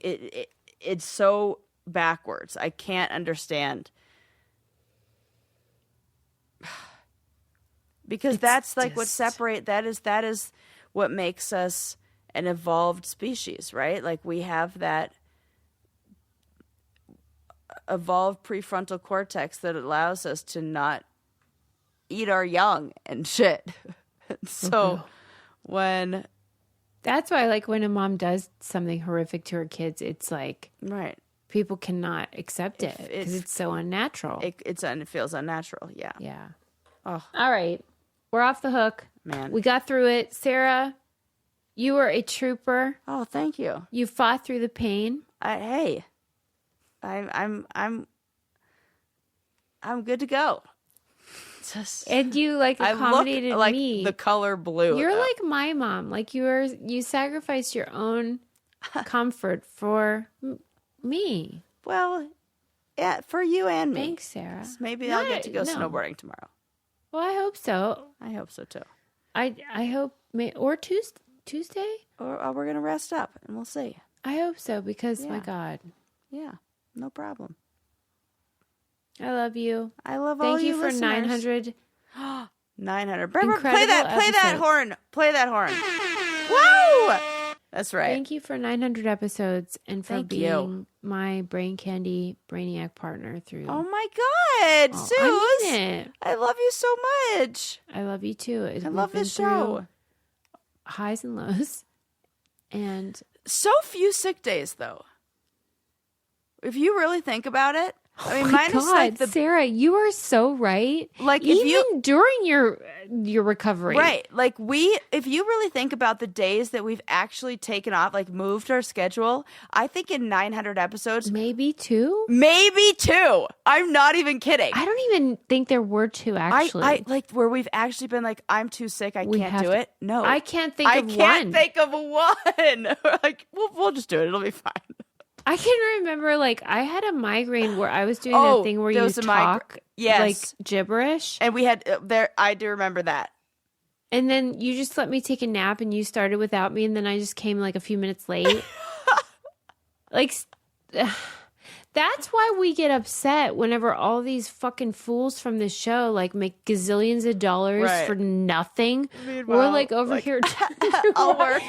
Speaker 2: it's so backwards. I can't understand. Because that's like what separate that is what makes us an evolved species, right? Like we have that evolved prefrontal cortex that allows us to not eat our young and shit. So when
Speaker 1: that's why, like, when a mom does something horrific to her kids, it's like people cannot accept it because it's so unnatural.
Speaker 2: It feels unnatural. Yeah.
Speaker 1: Yeah.
Speaker 2: Oh.
Speaker 1: All right. We're off the hook.
Speaker 2: Man.
Speaker 1: We got through it. Sarah, you were a trooper.
Speaker 2: Oh, thank you.
Speaker 1: You fought through the pain.
Speaker 2: I'm good to go.
Speaker 1: And you like accommodated
Speaker 2: I look like
Speaker 1: me.
Speaker 2: The color blue.
Speaker 1: You're like my mom. Like you sacrificed your own comfort for me.
Speaker 2: Well, yeah, for you and me.
Speaker 1: Thanks, Sarah.
Speaker 2: Maybe I'll get to go snowboarding tomorrow.
Speaker 1: Well, I hope so.
Speaker 2: I hope so too.
Speaker 1: I hope or Tuesday?
Speaker 2: Or we're gonna rest up and we'll see.
Speaker 1: I hope so because my God.
Speaker 2: Yeah, no problem.
Speaker 1: I love you.
Speaker 2: I love all you listeners.
Speaker 1: Thank you for 900.
Speaker 2: 900.
Speaker 1: Incredible
Speaker 2: Play that horn. Play that horn. Woo! That's right.
Speaker 1: Thank you for 900 episodes and for being my brain candy brainiac partner through.
Speaker 2: Oh my God, Suze.
Speaker 1: I mean it.
Speaker 2: I love you so much.
Speaker 1: I love you too.
Speaker 2: I love this show.
Speaker 1: Highs and lows. And
Speaker 2: so few sick days though. If you really think about it, I mean, minus like the
Speaker 1: Sarah, you are so right.
Speaker 2: Like
Speaker 1: even during your recovery,
Speaker 2: right? Like if you really think about the days that we've actually taken off, like moved our schedule, I think in 900 episodes,
Speaker 1: maybe 2.
Speaker 2: I'm not even kidding.
Speaker 1: I don't even think there were 2 actually.
Speaker 2: I like where we've actually been like, I'm too sick, I can't do it. No,
Speaker 1: I can't think of one.
Speaker 2: I can't think of one. Like we'll just do it. It'll be fine.
Speaker 1: I can remember, like, I had a migraine where I was doing that thing where you talk, like, gibberish.
Speaker 2: And we had, I do remember that.
Speaker 1: And then you just let me take a nap and you started without me, and then I just came, like, a few minutes late. Like, that's why we get upset whenever all these fucking fools from this show, like, make gazillions of dollars for nothing.
Speaker 2: Meanwhile,
Speaker 1: we're, like, over here
Speaker 2: I'll work.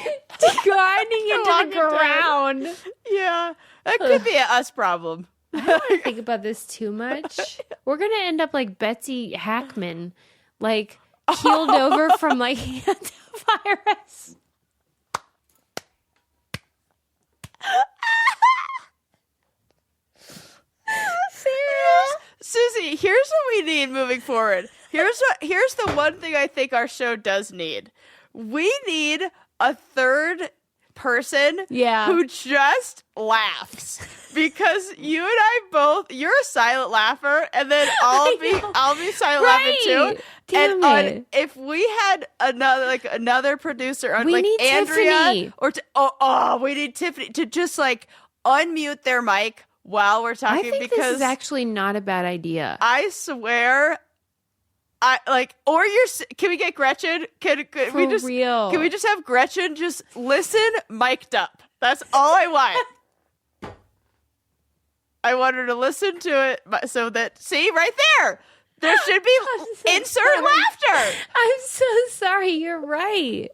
Speaker 1: grinding into the ground.
Speaker 2: Yeah, that could be an us problem.
Speaker 1: I don't want to think about this too much. We're going to end up like Betsy Hackman, like keeled over from like hantavirus.
Speaker 2: Susie, here's what we need moving forward. Here's the one thing I think our show does need. We need a third person who just laughs, because you and I both, you're a silent laugher, and then I'll be silent laughing too.
Speaker 1: Damn
Speaker 2: if we had another producer on,
Speaker 1: we
Speaker 2: like
Speaker 1: need
Speaker 2: Andrea
Speaker 1: Tiffany.
Speaker 2: or we need Tiffany to just like unmute their mic while we're talking.
Speaker 1: I think
Speaker 2: because
Speaker 1: this is actually not a bad idea.
Speaker 2: I swear. Can we get Gretchen? Can we just have Gretchen just listen mic'd up? That's all I want. I want her to listen to it so that, see, right there should be insert laughter.
Speaker 1: I'm so sorry. You're right,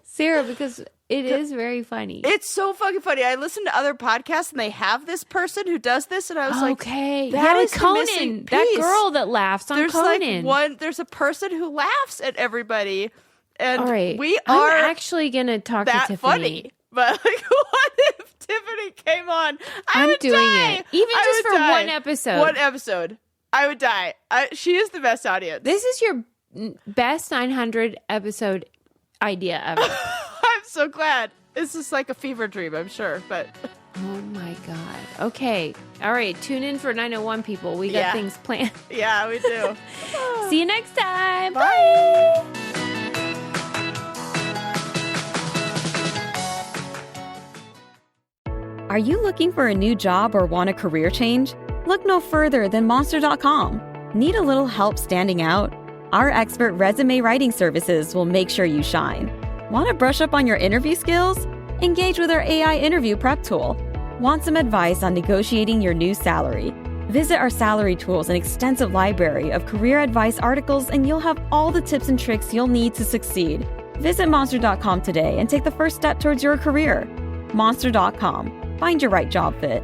Speaker 1: Sarah, because it is very funny.
Speaker 2: It's so fucking funny. I listen to other podcasts and they have this person who does this, and I was like,
Speaker 1: okay,
Speaker 2: that is
Speaker 1: Conan, that girl that laughs on Conan.
Speaker 2: There's a person who laughs at everybody, and
Speaker 1: all right.
Speaker 2: I'm
Speaker 1: actually gonna talk to Tiffany.
Speaker 2: Funny. But like, what if Tiffany came on?
Speaker 1: I'm doing it, even just for one episode.
Speaker 2: One episode, I would die. She is the best audience.
Speaker 1: This is your best 900 episode idea ever.
Speaker 2: I'm so glad. This is like a fever dream, I'm sure. But
Speaker 1: oh my god. Okay. All right. Tune in for 901, people. We got things planned.
Speaker 2: Yeah, we do.
Speaker 1: See you next time.
Speaker 2: Bye.
Speaker 3: Are you looking for a new job or want a career change? Look no further than Monster.com. Need a little help standing out? Our expert resume writing services will make sure you shine. Want to brush up on your interview skills? Engage with our AI interview prep tool. Want some advice on negotiating your new salary? Visit our salary tools and extensive library of career advice articles, and you'll have all the tips and tricks you'll need to succeed. Visit Monster.com today and take the first step towards your career. Monster.com. Find your right job fit.